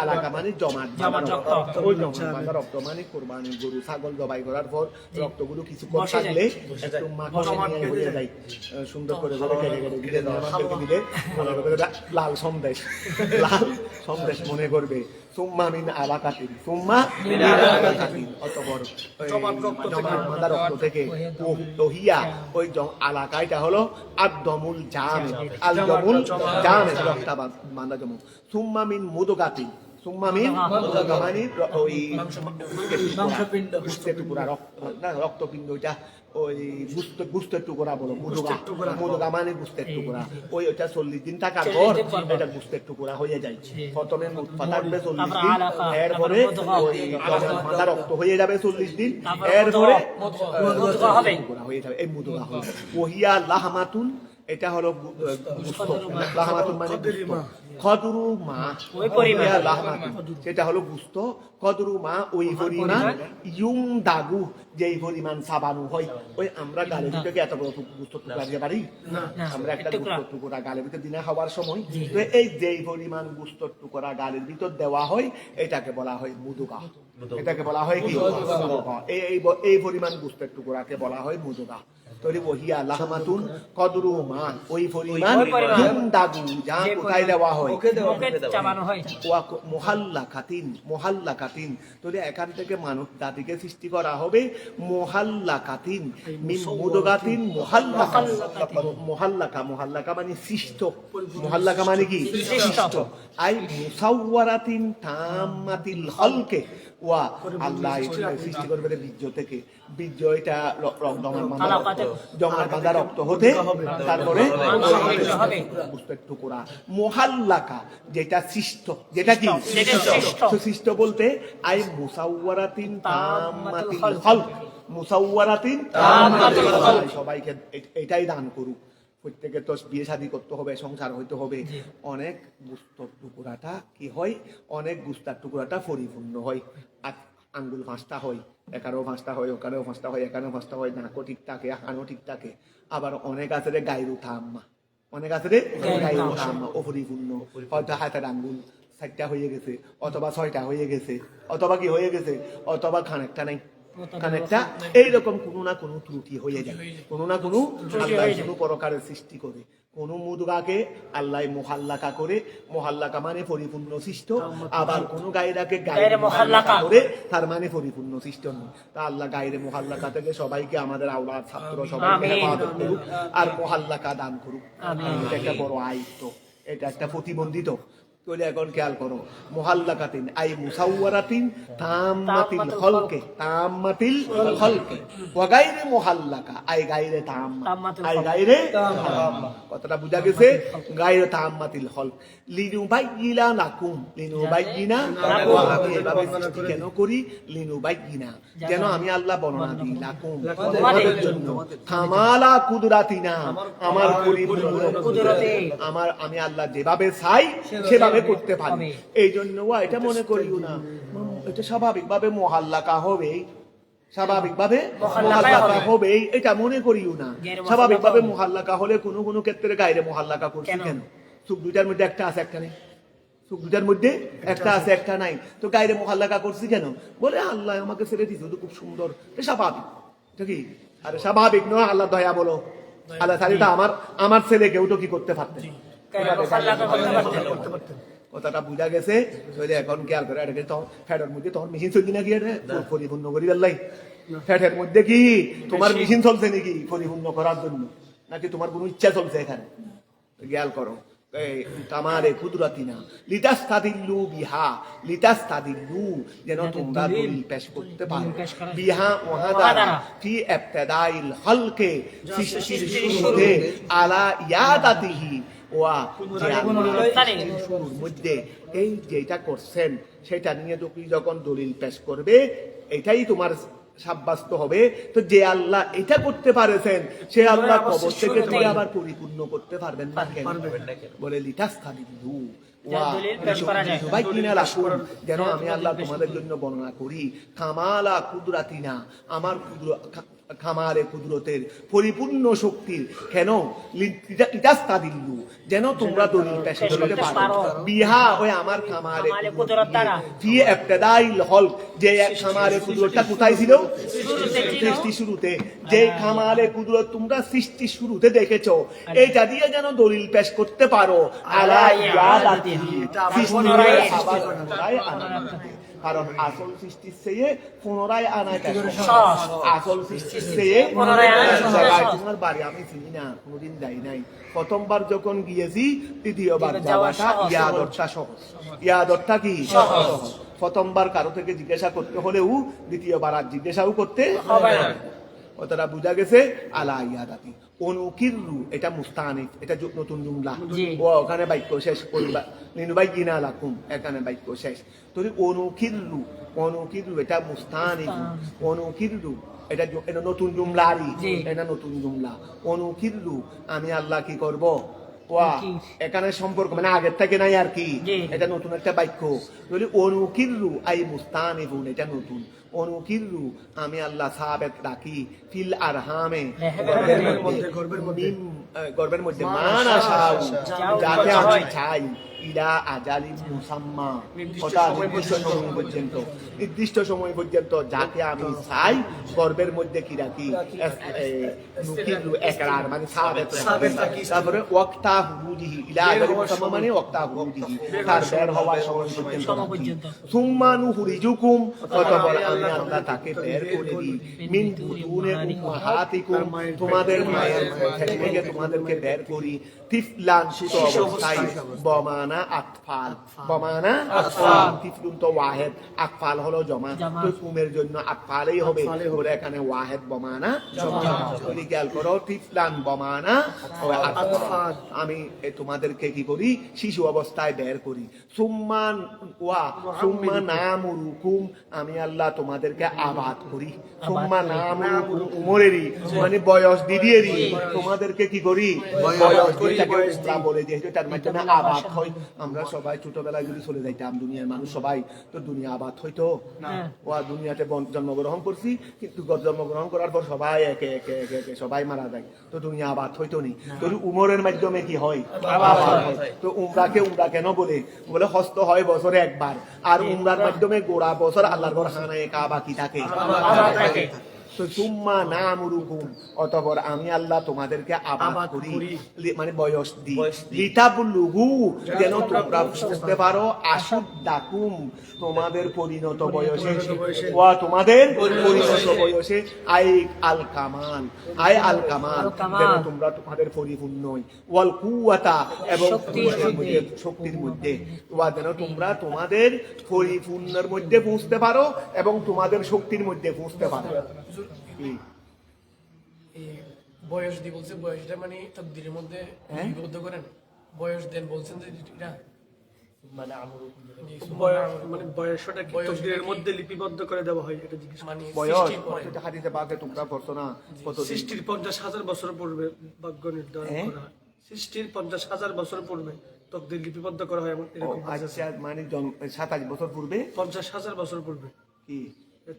আলাকা মানে জমাট ওই জমাট রক্ত মানে কুরবানি গরু ছাগল জবাই করার পর রক্তগুলো কিছু কম থাকলে একটু মাখনে হয়ে যায় সুন্দর করে কেটে দিলে দিলে মনে করবে লাল সন্দেশ মনে করবে সুম্মা মিন আলাকাতিন সুম্মা মিন আলাকাতিন অতঃপর জমাট বাঁধা রক্ত থেকে হিয়া ওই আলাকাইটা হলো আদমুল জামে রক্ত বাঁধা জম সুম্মা মিন মুদগাতিন সুম্মা মিন মানে ওই গুস্তের টুকরা রক্তপিণ্ড ওইটা ওই গুস্তের টুকরা বলো মুদগা মানে গুস্তের টুকরা ওই ওইটা 40 দিন থাকার পর এটা গুস্তের টুকরা হয়ে যায় প্রথমে নুতফা থাকবে 40 দিন এরপরে ওই মাথা রক্ত হয়ে যাবে 40 দিন এরপরে মুদগা হবে হয়ে যাবে এই মুদগা হবে ওহিয়া লাহমাতুন এটা হলো লাহমাতুন মানে কদরু মা ওই পরিমাণ লাহমাতুন সেটা হলো গুস্ত কদরু মা ওই পরিমাণ ইউম দাগু যেই পরিমাণ সাবানু হয় ওই আমরা গালের ভিতরে এত বড় গুস্ত টুকরা দিতে পারি আমরা একটা গুস্ত টুকরা গালের ভিতরে দিনে খাওয়ার সময় তো এই যেই পরিমাণ গুস্ত টুকরা গালের ভিতর দেওয়া হয় এটাকে বলা হয় মুদগা এটাকে বলা হয় কি এই পরিমাণ গুস্তের টুকরাকে বলা হয় মুদগা তরি ওহিয়া লাহমাতুন কদরু মা ওই পরিমাণ দাগু যা কোথায় দেওয়া হয় চাবানো হয় ওয়া মুহাল্লাকাতিন তরি এখান থেকে মানব জাতিকে সৃষ্টি করা হবে মুহাল্লাকাতিন মিন মুদগাতিন মুহাল্লাকা মানে সৃষ্ট মুহাল্লাকা মানে কি সৃষ্ট আই মুসাওয়ারাতিন তাম্মাতিল খালকে ওয়া আল্লাহ সৃষ্টি করবে বীর্য থেকে বীর্য এটা জমাট বাঁধা রক্ত হতে তারপরে গুস্তের টুকরা মুহাল্লাকা যেটা সৃষ্ট যেটা কি সৃষ্ট বলতে আই মুসাওয়ারাতিন তাম্মাতিল খালক মুসাওয়ারাতিন তাম্মাতিল খালক সবাইকে এটাই দান করুক প্রত্যেকের তো বিয়ে শাদী করতে হবে, সংসার হইতে হবে, অনেক গুস্তর টুকরাটা কি হয়, অনেক গুস্তার টুকরাটা পরিপূর্ণ হয়। আঙ্গুল 5টা হয়, এখানেও 5টা হয়, ওখানেও 5টা হয়, এখানেও 5টা হয়, নাকও ঠিক থাকে, হানও ঠিক থাকে। আবার অনেক আছে রে গাইরু থাম্মা, অনেক আছে রে গাইরু থাম্মা, অপরিপূর্ণ, হয়তো হাতের আঙ্গুল 4টা হয়ে গেছে, অথবা 6টা হয়ে গেছে, অথবা কি হয়ে গেছে, অথবা খানেকটা নাই, খানেকটা এইরকম কোনো না কোনো ত্রুটি হয়ে যায়, কোনো না কোনো আল্লাহ কোনো প্রকারের সৃষ্টি করে। কোন মুদগাকে আল্লাহ মুহাল্লাকা করে, মুহাল্লাকা মানে পরিপূর্ণ সৃষ্ট, আবার কোন গায়রাকে গায়রে মুহাল্লাকা করে, তার মানে পরিপূর্ণ সৃষ্ট নয়। তা আল্লাহ গায়রে মুহাল্লাকা থেকে সবাইকে, আমাদের আওলাদ ছাত্র সবাইকে হেফাজত করুক আর মুহাল্লাকা দান করুক। এটা একটা বড় আয়ত্ত, এটা একটা প্রতিবন্ধিত। তাহলে এখন খেয়াল করো, মুহাল্লাকাতিন আই মুসাওয়ারাতিন তাম্মাতিল খলকে, তাম্মাতিল খলকে, ওয়া গায়রে মুহাল্লাকা আই গায়রে তাম্মা, আই গায়রে তাম্মা। কথাটা বুঝা গেছে? গায়রে তাম্মাতিল খলক লিনুবাইয়িনা লাকুম, লিনুবাইয়িনা লাকুম। আমি এভাবে সৃষ্টি কেন করি? লিনুবাইয়িনা, যেন আমি আল্লাহ বর্ণনা দিই, লাকুম তোমাদের জন্য, কামালা কুদরাতিনা, আমার পরিপূর্ণ কুদরতে, আমার আমি আল্লাহ যেভাবে চাই সেভাবে করতে পারি। এই জন্য এটা মনে করিও না এটা স্বাভাবিকভাবে মুহাল্লাকা হবে, স্বাভাবিকভাবে মুহাল্লাকা হবে, এটা মনে করিও না। স্বাভাবিকভাবে মুহাল্লাকা হলে কোনো কোনো ক্ষেত্রে গায়রে মুহাল্লাকা করছি কেন? চোখ দুইটার মধ্যে একটা আছে, একটা নেই, চোখ দুইটার মধ্যে একটা আছে, একটা নাই, তো গায়রে মুহাল্লাকা করছি কেন? বলে আল্লাহ আমাকে ছেড়ে দিয়েছে, তো খুব সুন্দর, এটা স্বাভাবিক। ঠিক, আরে স্বাভাবিক নয়, আল্লাহ দয়া বলো, আল্লাহ তাহলে আমার ছেলেকেও তো কি করতে পারতেন, কথাটা বুঝা গেছে? এখন খেয়াল করে, এটাকে তো ফ্যাটের মধ্যে তোমার মেশিন চলছে নাকি? এটা পরিপূর্ণ করি আল্লাহ, ফ্যাটের মধ্যে কি তোমার মেশিন চলছে নাকি পরিপূর্ণ করার জন্য, নাকি তোমার কোনো ইচ্ছা চলছে? এখানে খেয়াল করো, কামারে কুদরাতিনা লিতাস্তাদিল্লু বিহা, লিতাস্তাদিল্লু যেন তোমরা দলিল পেশ করতে পারো, বিহা ওয়াহাদা ফি ইবতিদাইল খালকে, সৃষ্টির শুরুতে, আলা ইয়াদাতিহি ওয়া শুরুর মধ্যে এই যেটা করছেন সেটা নিয়ে তুমি যখন দলিল পেশ করবে, এটাই তোমার সাব্যস্ত হবে। তো যে আল্লাহ এটা করতে পারেছেন, সে আল্লাহ কবর থেকে তুমি আবার পরিপূর্ণ করতে পারবেন না কেন? বলে লিতাস্তাদিল্লু যেন আমি আল্লাহ তোমাদের জন্য বর্ণনা করি, কামালা কুদরাতিনা, আমার খামারে কুদরতের পরিপূর্ণ শক্তির, কেন? লিতাস্তাদিল্লু যেন তোমরা দলিল পেশ করতে পারো, বিহা ওই আমার খামারে কুদরত দ্বারা, ফি ইবতিদাইল খলক যে খামারে কুদরতটা কোথায় ছিল? সৃষ্টি শুরুতে। যে খামারে কুদরত তোমরা সৃষ্টি শুরুতে দেখেছো, এইটা দিয়ে যেন দলিল পেশ করতে পারো, আলা ইয়াদাতিহি, কারণ আসল সৃষ্টির চেয়ে পুনরায় আনাটা সহজ, আসল সৃষ্টির চেয়ে পুনরায় আনা। তোমার বাড়ি আমি চিনি না, কোনোদিন যাই নাই, প্রথমবার যখন গিয়েছি দ্বিতীয়বার যাওয়াটা ইয়াদতটা সহজ, ইয়াদতটা কি সহজ। প্রথমবার কারো থেকে জিজ্ঞাসা করতে হলেও দ্বিতীয়বার আর জিজ্ঞাসাও করতে হবে না। ওটা বুঝা গেছে? আলা ইয়াদাতি অনুকিরু, এটা মুস্তানিফ, এটা নতুন জুমলা, ওখানে বাক্য শেষ করবা, লিনুবাইয়িনা লাকুম, এখানে বাক্য শেষ। তো অনুকিরু, অনুকিরু এটা মুস্তানিফ, অনুকিরু এটা নতুন জুমলারই, এটা নতুন জুমলা। অনুকিরু আমি আল্লাহ কি করব? ওয়া এখানে সম্পর্ক মানে আগের থেকে নাই আর কি, এটা নতুন একটা বাক্য। বলি অনুকিরু আই মুস্তানিফুন, এটা নতুন। অনুকিরু আমি আল্লাহ সাবেত রাখি, ফিল আরহামে গর্বের মধ্যে, মানা শাউ যাতে আমি চাই, ইলা আজালি মুসাম্মা, ওটা নির্দিষ্ট সময় পর্যন্ত, নির্দিষ্ট সময় পর্যন্ত যাকে আমি চাই গর্বের মধ্যে কি রাখি, নুকিরু একরার মানে সাবেত রাখি। তারপরে ওয়াক্তা হুরুজিহি, ইলা আজালি মুসাম্মা মানে ওয়াক্তা হুরুজিহি, তার বের হওয়ার সময় পর্যন্ত। সুম্মা নুখরিজুকুম, অতঃপর আমি আল্লাহ তাকে বের করে দিই, মিন বুতুনে উম্মাহাতিকুম, তোমাদের মায়ের পেট থেকে তোমাদেরকে বের করি, তিফলান ছোট অবস্থায়, বমান বমানা আতফাল, বমানা আতফাল, তিফলুন তো ওয়াহেদ, আকফাল হলো জমা, তো কুমের জন্য আতফালই হবে, ওরা এখানে ওয়াহেদ বমানা জমা। তুমি খেয়াল করো, তিফলান বমানা আতফাল, আমি তোমাদেরকে কি করি, শিশু অবস্থায় বের করি। সুম্মান নামুরুকুম, আমি আল্লাহ তোমাদেরকে আবাদ করি। সুম্মা নামুরুকুম, উমরেরই মানে বয়স দিদিয়েরই তোমাদেরকে কি করি, বয়স দিটাকে উমরা বলে, যেহেতু তার মাধ্যমে আবাদ হয়। আমরা সবাই ছোটবেলায় যদি চলে যাইতাম, দুনিয়ার মানুষ সবাই তো দুনিয়া আবাদ হইতো না। ও দুনিয়াতে জন্মগ্রহণ করছি, কিন্তু জন্মগ্রহণ করার পর সবাই একে একে একে একে সবাই মারা যায়, তো দুনিয়া আবাদ হইতো নি। তো উমরের মাধ্যমে কি হয়, আবাদ হয়। তো উমরা কেন বলে হস্ত হয় বছরে একবার, আর উমরার মাধ্যমে গোড়া বছর আল্লাহর ঘর খানায়ে কাবা কি থাকে, তো সুম্মা নামুরুকুম, অতঃপর আমি আল্লাহ তোমাদেরকে আবাদ করি, মানে বয়স দিই, লিতাবলুগু, যেন তোমরা বুঝতে পারো, আশুদ্দাকুম, তোমাদের পরিণত বয়সে, ওয়া তোমাদের পরিণত বয়সে, আল কামাল, যেন তোমরা তোমাদের পরিপূর্ণ, ওয়াল কুওয়াতা, এবং শক্তির মধ্যে, ওয়া যেন তোমরা তোমাদের পরিপূর্ণের মধ্যে পৌঁছতে পারো এবং তোমাদের শক্তির মধ্যে পৌঁছতে পারো। বয়স দিয়ে বলছে, বয়সটা মানে তাকদীরের মধ্যে লিপিবদ্ধ করেন, বয়স দেন বলছেন যে এটা মানে মানে বয়সটা কি তাকদীরের মধ্যে লিপিবদ্ধ করে দেওয়া হয়, এটা জিজ্ঞেস মানে বয়স এটা হাদিসে পাকে তোমরা পড়ছো না, কত সৃষ্টির 50,000 বছর পূর্বে ভাগ্য নির্ধারণ করা হয়, সৃষ্টির 50,000 বছর পূর্বে তাকদীর লিপিবদ্ধ করা হয়, এরকম আচ্ছা, মানে 27 বছর পূর্বে, 50,000 বছর পূর্বে কি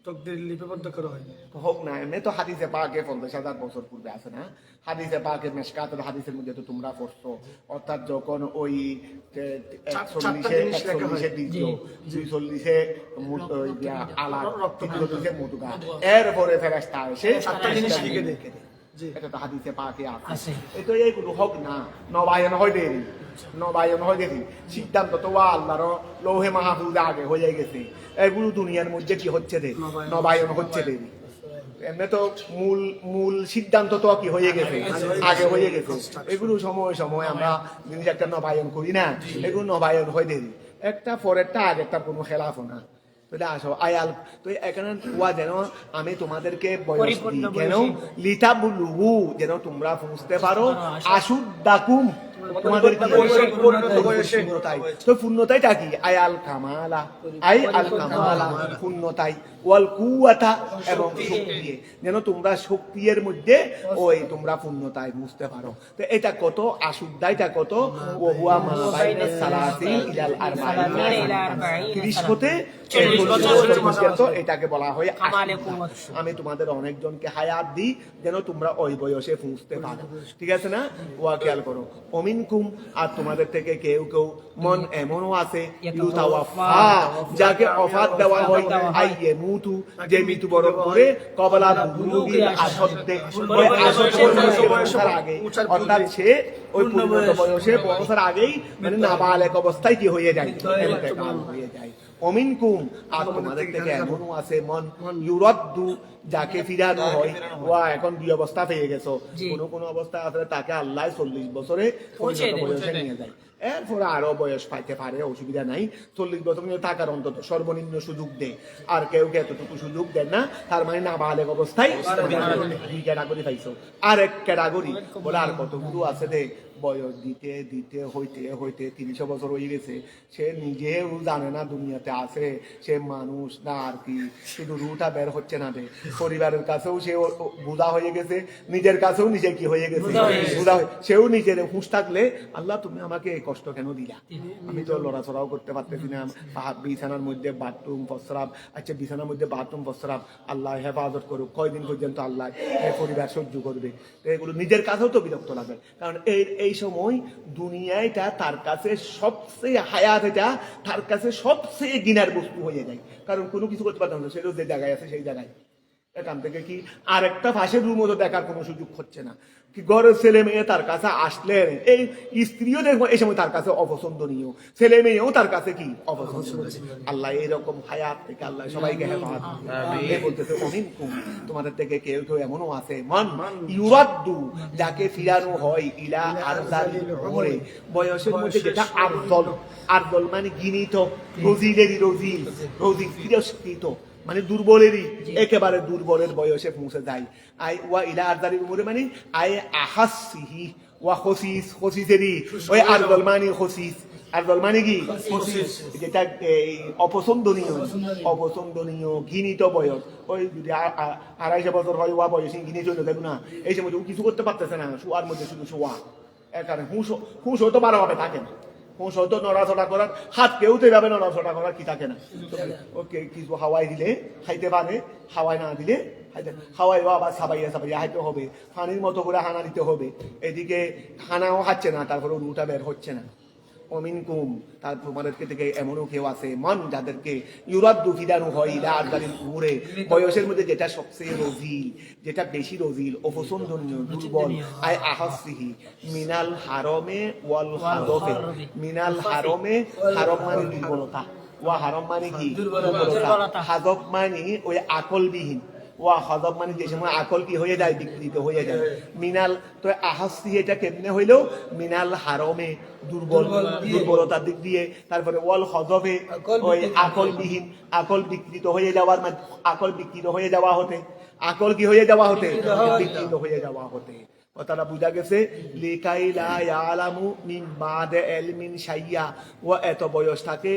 তাকদীর লিপিবদ্ধ করা হয়, হোক না, এমনি তো হাদিসে পাকে 50,000 বছর পূর্বে আছে না, হাদিসে পাকে মেশকাতের হাদিসের মধ্যে তো তোমরা পড়ছো, অর্থাৎ যখন ওই 41-এ দ্বিতীয়, 42-এ আলাদ, 43-এ মুদগা, এরপরে ফেরেশতা এসে 7টা জিনিস লিখে দেয়, এটা তো হাদিসে পাকে আছে। এটা এইগুলো হোক না, নবায়ন হয় দেরি, সিদ্ধান্ত তো আল্লাহর লৌহে মাহফুজে আগে হয়ে গেছে, এগুলো দুনিয়ার মধ্যে কি হচ্ছে রে, নবায়ন হচ্ছে দেরি। এমনি তো মূল সিদ্ধান্ত তো কি হয়ে গেছে, আগে হয়ে গেছে, এগুলো সময় আমরা জিনিস একটা নবায়ন করি না, এগুলো নবায়ন হয় দেরি, একটা পরেরটা আগেরটা কোনো খেলাফ না। আসো আয়াল, তো এখানে যেন আমি তোমাদেরকে বয়স দিই, কেন লিতাবলুগু, যেন তোমরা বুঝতে পারো, আশুদ্দাকুম, তোমাদের তো পূর্ণতাইটা কি, আল কামালা, পূর্ণতাই, ওয়াল কুওয়াতা, এবং শক্তি, যেন তোমরা শক্তির মধ্যে ওই তোমরা পূর্ণতায় বুঝতে পারো। তো এটা কত আশুদ্দাইটা কত, ও হুয়া মা বাইনা সালাসিন ইলাল আরবাঈন, 30 হতে 40 পর্যন্ত এটাকে বলা হয় আমি তোমাদের অনেকজনকে হায়াত দিই, যেন তোমরা ওই বয়সে পৌঁছতে পারো, ঠিক আছে না। ওয়া খেয়াল করো, অমিনকুম, আর তোমাদের থেকে কেউ মন এমনও আছে, ইউতাওয়াফা, যাকে অফাত দেওয়া হয়, আইয়ে মুতু, যে মৃত্যুবরণ করে, কবলা বুলুগিল আশদ্দে, ওই আশদ্দের আগে, অর্থাৎ সে ওই পূর্ণত বয়সে পৌঁছার আগেই মানে নাবালেগ অবস্থায় কি হয়ে যায়, হয়ে যায়। অমিনকুম, আর তোমাদের থেকে এমনও আছে মন ইউরাদ্দু, যাকে ফিরানো হয়, ওয়া এখন দুই অবস্থা পেয়ে গেছো, কোন অবস্থা আছে তাকে আল্লাহ 40 বছরে বয়সে নিয়ে যায়, এরপরে আরো বয়স পাইতে পারে, অসুবিধা নাই, 40 বছর থাকার অন্তত সর্বনিম্ন সুযোগ দেয়, আর কেউ এতটুকু সুযোগ দেন না, তার মানে নাবালেগ অবস্থায় 2 ক্যাটাগরি পাইছো। আর এক ক্যাটাগরি বলে আর কতগুলো আছে দে, বয়স দিতে হইতে 300 বছর হয়ে গেছে, সে নিজেও জানে না দুনিয়াতে আছে, সে মানুষ না আর কি, শুধু রুটা বের হচ্ছে না দে, পরিবারের কাছেও সে বোঝা হয়ে গেছে, নিজের কাছেও নিজে কি হয়ে গেছে, বোঝা সেও নিজের হুঁশ থাকলে, আল্লাহ তুমি আমাকে এই কষ্ট কেন দিলা, আমি তো লড়াচড়াও করতে পারতেছি না, বিছানার মধ্যে বাথরুম প্রস্রাব, আচ্ছা বিছানার মধ্যে বাথরুম প্রস্রাব, আল্লাহ হেফাজত করুক, কয়দিন পর্যন্ত আল্লাহ পরিবার সহ্য করবে, এগুলো নিজের কাছেও তো বিরক্ত লাগবে, কারণ এই সময় দুনিয়াটা তার কাছে সবচেয়ে হায়াত, এটা তার কাছে সবচেয়ে গিনার বস্তু হয়ে যায়, কারণ কোনো কিছু করতে পারতাম না, সেটা যে জায়গায় আছে সেই জায়গায় এখান থেকে কি আরেকটা ফাঁসের রুমও তো দেখার কোনো সুযোগ হচ্ছে না। কি ঘরের ছেলে মেয়ে তার কাছে আসলেন, এই স্ত্রীও দেখবো এই সময় তার কাছে অপছন্দনীয়, ছেলে মেয়েও তার কাছে কি অপছন্দনীয়। আল্লাহ এইরকম হায়াত থেকে আল্লাহ সবাইকে হেফাজত করুন। বলতেছে অমিনকুম, তোমাদের থেকে কেউ কেউ এমনও আছে মান ইউরাদ্দু, যাকে ফিরানো হয় ইলা আরজালিল উমরে, বয়সের মধ্যে যেটা আরজল, আরজল মানে গিনিত, রজিলেরই রজিল, রজিল তিরস্কৃত মানে দুর্বলেরই একেবারে দুর্বলের বয়সে পৌঁছে যায়। আই ওয়া ইলা আরজালিল উমরে মানে আই আহাসিহি ওয়া খসিস, খসিসেরই ওই আরজল মানে খসিস, আরজল মানে কি খসিস, যেটা অপছন্দনীয়, অপছন্দনীয় ঘৃণিত বয়স। ওই যদি 250 বছর হয় ওয়া বয়সে ঘৃণিত চলে যাবে না, এই সময় ও কিছু করতে পারতেছে না, শোয়ার মধ্যে শুধু শোয়া। এর কারণে হুঁশ হয়তো বাড়াভাবে থাকে না, হুঁশ হয়তো নড়াচড়া করার, হাত কেউ তো এভাবে নড়াচড়া করার কি থাকে না। ওকে কিছু হাওয়াই দিলে খাইতে পারে, হাওয়াই না দিলে হাওয়াই আবার সাবাইয়া সাবাইয়া হাইতে হবে, হানির মতো করে হানা দিতে হবে। এদিকে হানাও হাচ্ছে না, তারপরে রুটা বের হচ্ছে না। অমিনকুম, তার তোমাদের থেকে এমনও কেউ আছে মান, যাদেরকে ইউরাদ্দু ফিরানো হয় ইলা আরজালিল উমরে, বয়সের মধ্যে যেটা সবচেয়ে রজিল, যেটা বেশি রজিল, অপছন্দনীয়, দুর্বল, আই আহাসিহি মিনাল হারমে ওয়াল হাদফে, মিনাল হারমে, হারম মানে দুর্বলতা, ওয়া হারম মানে কি দুর্বলতা, হাদফ মানে ওই আকলবিহীন, ওয়া হজব মানে যে সময় আকল কি হয়ে যায়, বিকৃত হয়ে যায়। মিনাল তো আহাসি, এটা কেমনে হইলো, মিনাল হারমে দুর্বল, দুর্বলতার দিক দিয়ে, তারপরে ওয়াল হজবে ওই আকলবিহীন, আকল বিকৃত হয়ে যাওয়ার, আকল বিকৃত হয়ে যাওয়া হতে, আকল কি হয়ে যাওয়া হতে, বিকৃত হয়ে যাওয়া হতে। তারা বুঝা গেছে লিকাই লা ইয়ালামু মিন বাদে ইলমিন শাইয়া, ও এত বয়স থাকে,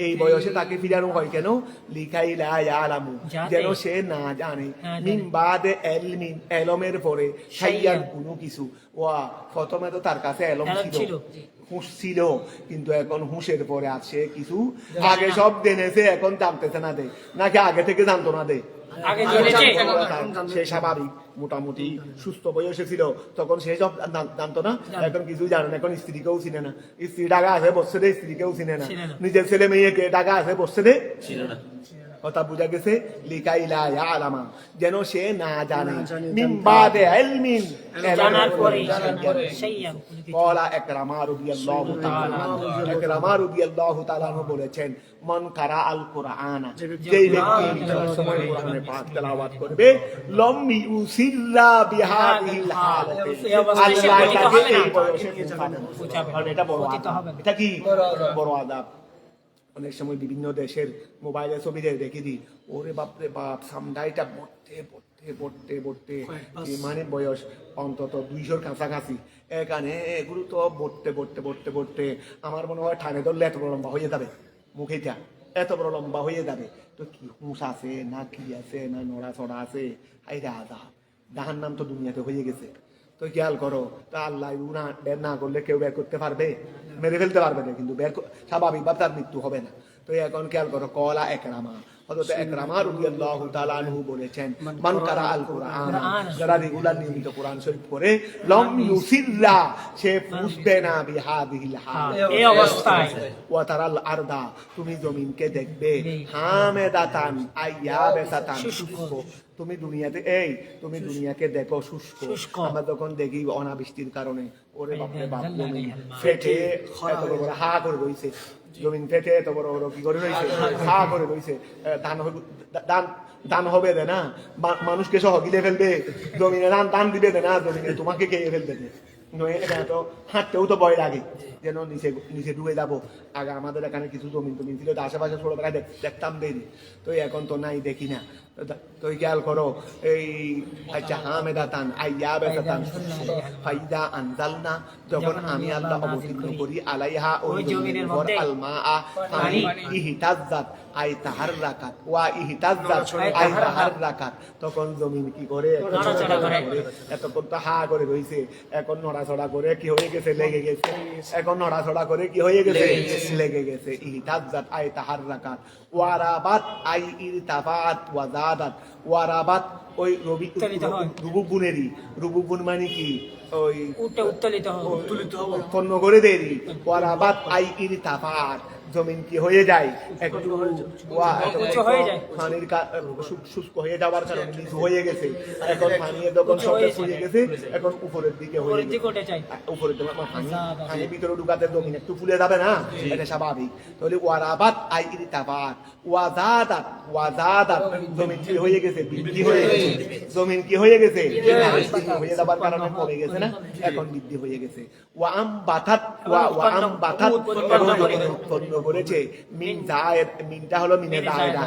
এই বয়সে তাকে ফিরানো হয় কেন, লিকাই লা ইয়ালামু, যেন সে না জানে, মিন বাদে ইলমিন, এলমের পরে, শাইয়ার কোনো কিছু। ওয়া প্রথমে তো তার কাছে এলম ছিল, হুঁশ ছিল, কিন্তু এখন হুঁশের পরে আছে কিছু, আগে সব জেনেছে এখন জানতেছে না দে, নাকি আগে থেকে জানতো না দে, সে স্বাভাবিক মোটামুটি সুস্থ বয়সে ছিল তখন সে সব জানতো না, এখন কিছু জানে না, এখন স্ত্রীকেও চিনে না, স্ত্রী টাকা আছে বসছে দে, স্ত্রীকেও চিনে না, নিজের ছেলে মেয়েকে টাকা আছে বসছে দে চিনে না। কথা বুঝা গেছে লিকাই লা ইয়ালামা, যেন সে না জানে, মিন বাদে ইলমিন, জানার পরে শাইয়ান। ক্বালা ইকরামা রাদিয়াল্লাহু তাআলা, ইকরামা রাদিয়াল্লাহু তাআলা বলেছেন মান কারা আল কুরআনা, যেই ব্যক্তি সময় কোরআনের পাক তেলাওয়াত করবে, লম ইউসিল্লা বিহাদিহিল হালাতি, আল্লাহ তাকে এই বয়সে পৌঁছাবে। কারণ এটা বড় আযাব, এটা কি বড় আযাব। অনেক সময় বিভিন্ন দেশের মোবাইলে ছবি দেখে দিই, ওরে বাপরে বাপ, সামদাইটা পড়তে পড়তে পড়তে পড়তে মানে বয়স অন্তত 200-র কাছাকাছি, এখানে এগুলো তো পড়তে পড়তে পড়তে পড়তে আমার মনে হয় ঠানে ধরলে এত বড় লম্বা হয়ে যাবে, মুখেটা এত বড় লম্বা হয়ে যাবে। তো কি হুঁশ আছে না, কি আছে না, নড়াচড়া আছে, আইরে আযাব, জাহান্নাম তো দুনিয়াতে হয়ে গেছে। তো খেয়াল করো, তা আল্লাহ বের না করলে কেউ বের করতে পারবে, মেরে ফেলতে পারবে না, কিন্তু স্বাভাবিকভাবে তার মৃত্যু হবে না। তো এখন খেয়াল করো, ক্বালা ইকরামা, হযরত ইকরামা রাদিয়াল্লাহু তাআলা আনহু বলেছেন মান কারা আল কুরআন, যারা রেগুলার নিয়মিত কোরআন শরীফ পড়ে, লম ইউসিল্লা, সে ফুসবে না বিহাদিহিল হাল, এই অবস্থায়, ওয়া তারাল আরদা, তুমি জমিনকে দেখবে, হামেদাতান আইয়াবাতান, শুষ্ক। তুমি দুনিয়াতে তুমি দুনিয়াকে দেখো শুষ্ক, আমরা যখন দেখি অনাবৃষ্টির কারণে, ওরে বাপরে বাপ, জমিন ফেটে এত বড় হা করে রইছে, জমিন ফেটে এত বড় বড় কি করে রইছে, হা করে রইছে, দান হবে না, মানুষকে সহ গিলে ফেলবে, জমিনে দান দিবে না, জমিনে তোমাকে খেয়ে ফেলবে। তো হাঁটতেও তো ভয় লাগে, যেন নিচে ডুবে যাবো। আগে আমাদের এখানে কিছু জমিন ছিল, আশেপাশে ছোটবেলায় দেখতাম দেরি, তো এখন তো নাই, দেখি না। তো খেয়াল করো, এই আচ্ছা হামেদাতান আইয়াবাতান, ফাইদা আনজালনা, যখন আমি আল্লাহ অবতীর্ণ করি, আলাইহা ওই জমিনের উপর, আলমা পানি, ইহতাজ্জাত আই তাহাররাকাত, ওয়া ইহতাজ্জাত আই তাহাররাকাত, তখন জমিন কি করে, এতক্ষণ তো হা করে রইছে, এখন নড়াচড়া করে কি হয়ে গেছে, লেগে গেছে, এখন নড়াচড়া করে কি হয়ে গেছে, লেগে গেছে। ইহতাজ্জাত আই তাহাররাকাত, ওয়ারাবাত আই ইরতাফাত ওয়া জাদাত, ওয়ারাবাত ওই রুবুগুনেরই, রুবুগুন মানে কি ওই উত্তোলিত হবে উৎপন্ন করে দেরি ওয়ারাবাত আই ইরতাফাত জমিন কি হয়ে যায় একটু উঁচু হয়ে যায়। পানির শুষ্ক হয়ে যাওয়ার কারণে নিচু হয়ে গেছে, এখন পানি যখন সতেজ হয়ে গেছে এখন উপরের দিকে হয়ে উপরের গেছে। দিকে উঠে যায়। উপরের দিকে পানি ভিতরে ঢুকাতে জমিন একটু ফুলে যাবে না, এটা স্বাভাবিক। তাহলে ওয়ারাবাত আই ইরতাফাত ওয়াজাদাত জমিন কি হয়ে গেছে, বৃদ্ধি হয়ে গেছে। জমিন কি হয়ে গেছে, বৃদ্ধি হয়ে যাবার কারণে কমে গেছে না, এখন বৃদ্ধি হয়ে গেছে। ওয়ামবাতাত এবং জমিন উৎপন্ন করেছে মিন জায়েদ, মিনটা হলো মিনে জায়েদা,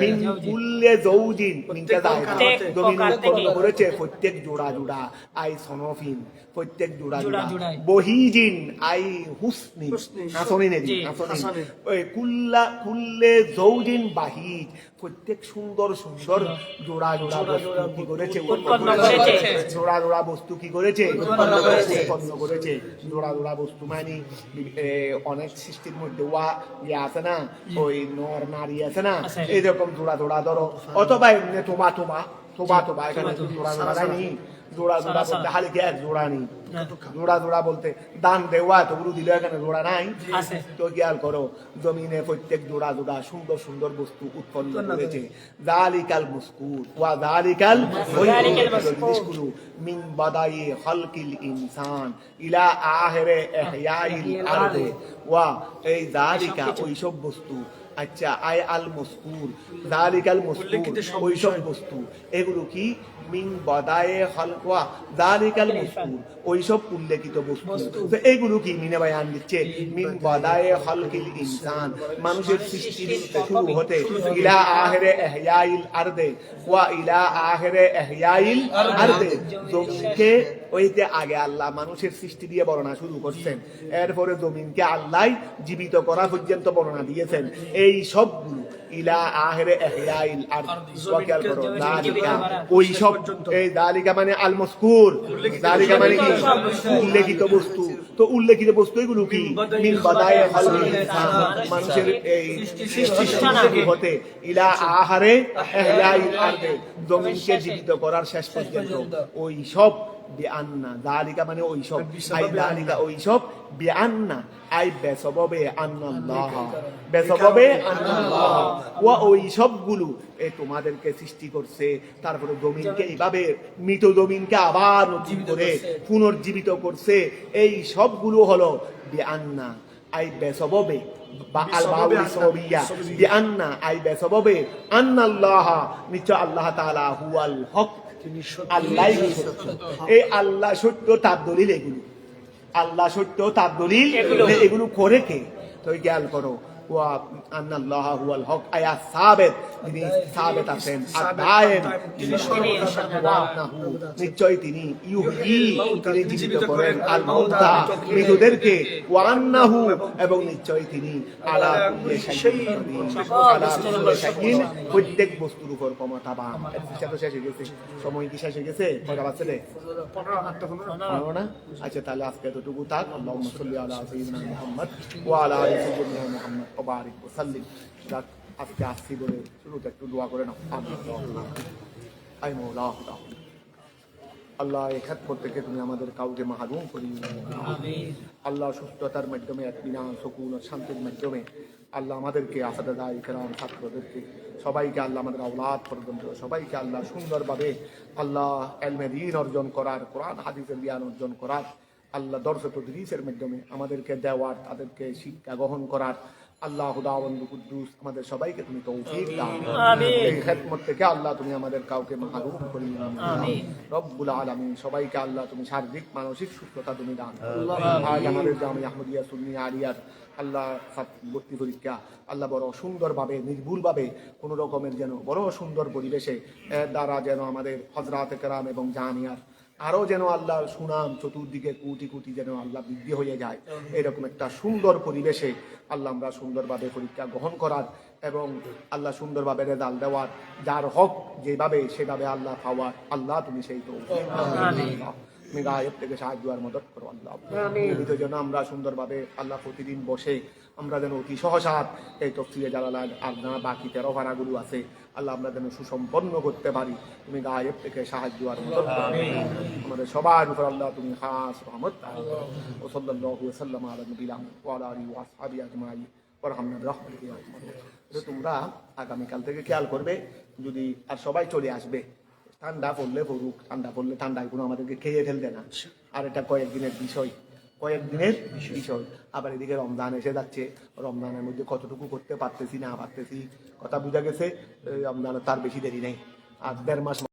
মিন কুল্লে জৌজিন, মিনটা জায়েদা, জমিন উৎপন্ন করেছে প্রত্যেক জোড়া জোড়া আই সনফিন, প্রত্যেক জোড়া জোড়া বহিজিন আই হুসনি, হাসনি নেদি হাসনি, ওই কুল্লে জৌজিন বাহিজ, প্রত্যেক সুন্দর সুন্দর জোড়া জোড়া বস্তু কি করেছে, উৎপন্ন করেছে। জোড়া জোড়া বস্তু কি করেছে, উৎপন্ন করেছে। জোড়া জোড়া বস্তু মানে অনেক সৃষ্টির মধ্যে আছে না, ওই নর নারী আছে না, এইরকম জোড়া জোড়া ধরো, অথবা এমনি তোবা এখানে জোড়া জোড়া নেই। জোড়া জোড়া বলতে হালি কি এক জোড়া নেই, জোড়া জোড়া বলতে দান দেওয়া তো গুরু দিলে এখানে জোড়া নাই। তো খেয়াল করো জমিনে প্রত্যেক জোড়া জোড়া সুন্দর সুন্দর বস্তু উৎপন্ন করেছে। জালিকাল মুসকুর ওয়া জালিকাল জিনিসগুলো মিন বাদাই খালকিল ইনসান ইলা আখিরে ইহয়াইল আরদে ওয়া, এই জালিকা ওইসব বস্তু, আচ্ছা আই আল মস্কুর, জালিকাল মস্কুর ওইসব বস্তু, এগুলো কি মিন বাদায়ে খালকা জালিকাল মস্কুর ওইসব উল্লেখিত বস্তু। তো এইগুলো কি মিনে বায়ান দিচ্ছে মিন বাদায়ে খালকিল ইনসান, মানুষের সৃষ্টির শুরু হতে ইলা আখিরে ইহয়াইল আরদে ওয়া ইলা আখিরে ইহয়াইল আরদে, জমিনকে ওইতে আগে আল্লাহ মানুষের সৃষ্টি দিয়ে বর্ণনা শুরু করছেন, এরপরে জমিনকে আল্লাহ জীবিত করা পর্যন্ত বর্ণনা দিয়েছেন। এই সবগুলো ইলা আখিরে ইহয়াইল আরদ, ওয়াকিয়াল করো যালিকা ওইসব, এই যালিকা মানে আল মজকুর, যালিকা মানে কি উল্লেখিত বস্তু। তো উল্লেখিত বস্তু এগুলো কি মিন বাদায়ে খালকিল ইনসান, মানুষের এই সৃষ্টির শুরু হতে ইলা আখিরে ইহয়াইল আরদে, জমিনকে জীবিত করার শেষ পর্যন্ত ওই সব বিআন্না, যালিকা মানে ওইসব, আই যালিকা ওইসব, বিআন্না আই বেসববে আন্নাল্লাহ, বেসববে আন্নাল্লাহ ওয়া ওই সবগুলো তোমাদেরকে সৃষ্টি করছে, তারপরে জমিনকে এইভাবে মৃত জমিনকে আবার নতুন করে পুনর্জীবিত করছে। এই সবগুলো হলো বিআন্না আই বেসববে বা আল বাউল সবিয়া, বিআন্না আই বেসববে আন্নাল্লাহ, নিশ্চয় আল্লাহ তাআলা হুয়াল হক, আল্লাহ সত্য। এই আল্লাহ সত্য তার দলিল এগুলো, আল্লাহ সত্য তার দলিল এগুলো করে কে? তো খেয়াল করো ওয়া আন্নাল্লাহ হুয়াল হক আয়া সাবিত, তিনি সাবিত আছেন, আদায়েন নিশ্চয় তিনি ইউহি, তিনি জীবিত করেন, আল মাউতা মৃতদেরকে, ওয়া আন্নাহু এবং নিশ্চয় তিনি আলা কুল্লি শাইইন শাইইন প্রত্যেক বস্তুর উপর ক্ষমতাবান। এটা তো শেষ হয়ে গেছে, সময় কি শেষ হয়ে গেছে? কয়টা বাজছে রে? 15 না? আচ্ছা তাহলে আজকে এতটুকু থাক। আল্লাহুম্মা সাল্লি আলা সাইয়্যিদিনা মুহাম্মদ ওয়া আলা আলি সাইয়্যিদিনা মুহাম্মদ ওয়া বারিক ওয়া সাল্লিম। আজকে আসছি বলে শুরুতে একটু দোয়া করে নাও। আই মওলা আল্লাহ, এই খেদমত থেকে তুমি আমাদের কাউকে মাহরুম করি আল্লাহ। সুস্থতার মাধ্যমে, ইতমিনান, সুকুন ও শান্তির মাধ্যমে আল্লাহ আমাদেরকে, আসাদায়ে কেরাম, ছাত্রদেরকে সবাইকে আল্লাহ, আমাদের আওলাদ পর্যন্ত সবাইকে আল্লাহ সুন্দরভাবে আল্লাহ ইলমে দ্বীন অর্জন করার, কোরআন হাদিসের জ্ঞান অর্জন করার, আল্লাহ দরস ও তাদরিসের মাধ্যমে আমাদেরকে দেওয়ার, তাদেরকে শিক্ষা গ্রহণ করার আল্লাহ খুদাবন্দ কুদ্দুস আমাদের সবাইকে তুমি তৌফিক দাও। এই খেদমত থেকে আল্লাহ তুমি আমাদের কাউকে মাহরুম করিও না। রব্বুল আলামিন সবাইকে আল্লাহ তুমি শারীরিক মানসিক সুস্থতা তুমি দান। আজ আমাদের জামিয়া আহমদিয়া সুন্নিয়া আলিয়ার আল্লাহ ভর্তি পরীক্ষা আল্লাহ বড় সুন্দরভাবে, নির্ভুলভাবে, কোনো রকমের যেন বড় সুন্দর পরিবেশে দ্বারা যেন আমাদের হযরত কেরাম এবং জামিয়ার আরো যেন আল্লাহ সুনাম চতুর্দিকে কোটি কোটি যেন আল্লাহ বৃদ্ধি হয়ে যায়, এরকম একটা সুন্দর পরিবেশে আল্লাহ আমরা সুন্দরভাবে পরীক্ষা গ্রহণ করার এবং আল্লাহ সুন্দরভাবে রেজাল্ট দেওয়ার, যার হক যেভাবে সেভাবে আল্লাহ পাওয়ার আল্লাহ তুমি সেই তৌফিক দাও। তুমি গায়েব থেকে সাহায্য আর মদত করো আল্লাহ। এই যেন আমরা সুন্দরভাবে আল্লাহ প্রতিদিন বসে আমরা যেন অতি সহসাত এই তফসিলে জালালার আর না বাকি 13 পারাগুলো আছে আল্লাহ আমরা যেন সুসম্পন্ন করতে পারি। তুমি গায়েব থেকে সাহায্য আর মদত করো। আমাদের সবার উপর আল্লাহ তুমি খাস রহমত ও সাল্লাল্লাহু ওয়াসাল্লাম আলা নবিয়িনা ওয়া আলা আলিহি ওয়া আসহাবিহি আজমাইন ওয়ারহামনা বিরহমাতিকা ইয়া আরহামার রাহিমিন। তোমরা আগামীকাল থেকে খেয়াল করবে, যদি আর সবাই চলে আসবে, ঠান্ডা পড়লে পড়ুক, ঠান্ডা পড়লে ঠান্ডায় কোনো আমাদেরকে খেয়ে ফেলবে না। আর এটা কয়েকদিনের বিষয়, কয়েকদিনের বিষয়। আবার এদিকে রমজান এসে যাচ্ছে, রমজানের মধ্যে কতটুকু করতে পারতেছি না পারতেছি কথা বোঝা গেছে। রমজানের তার বেশি দেরি নেই, আর 1.5 মাস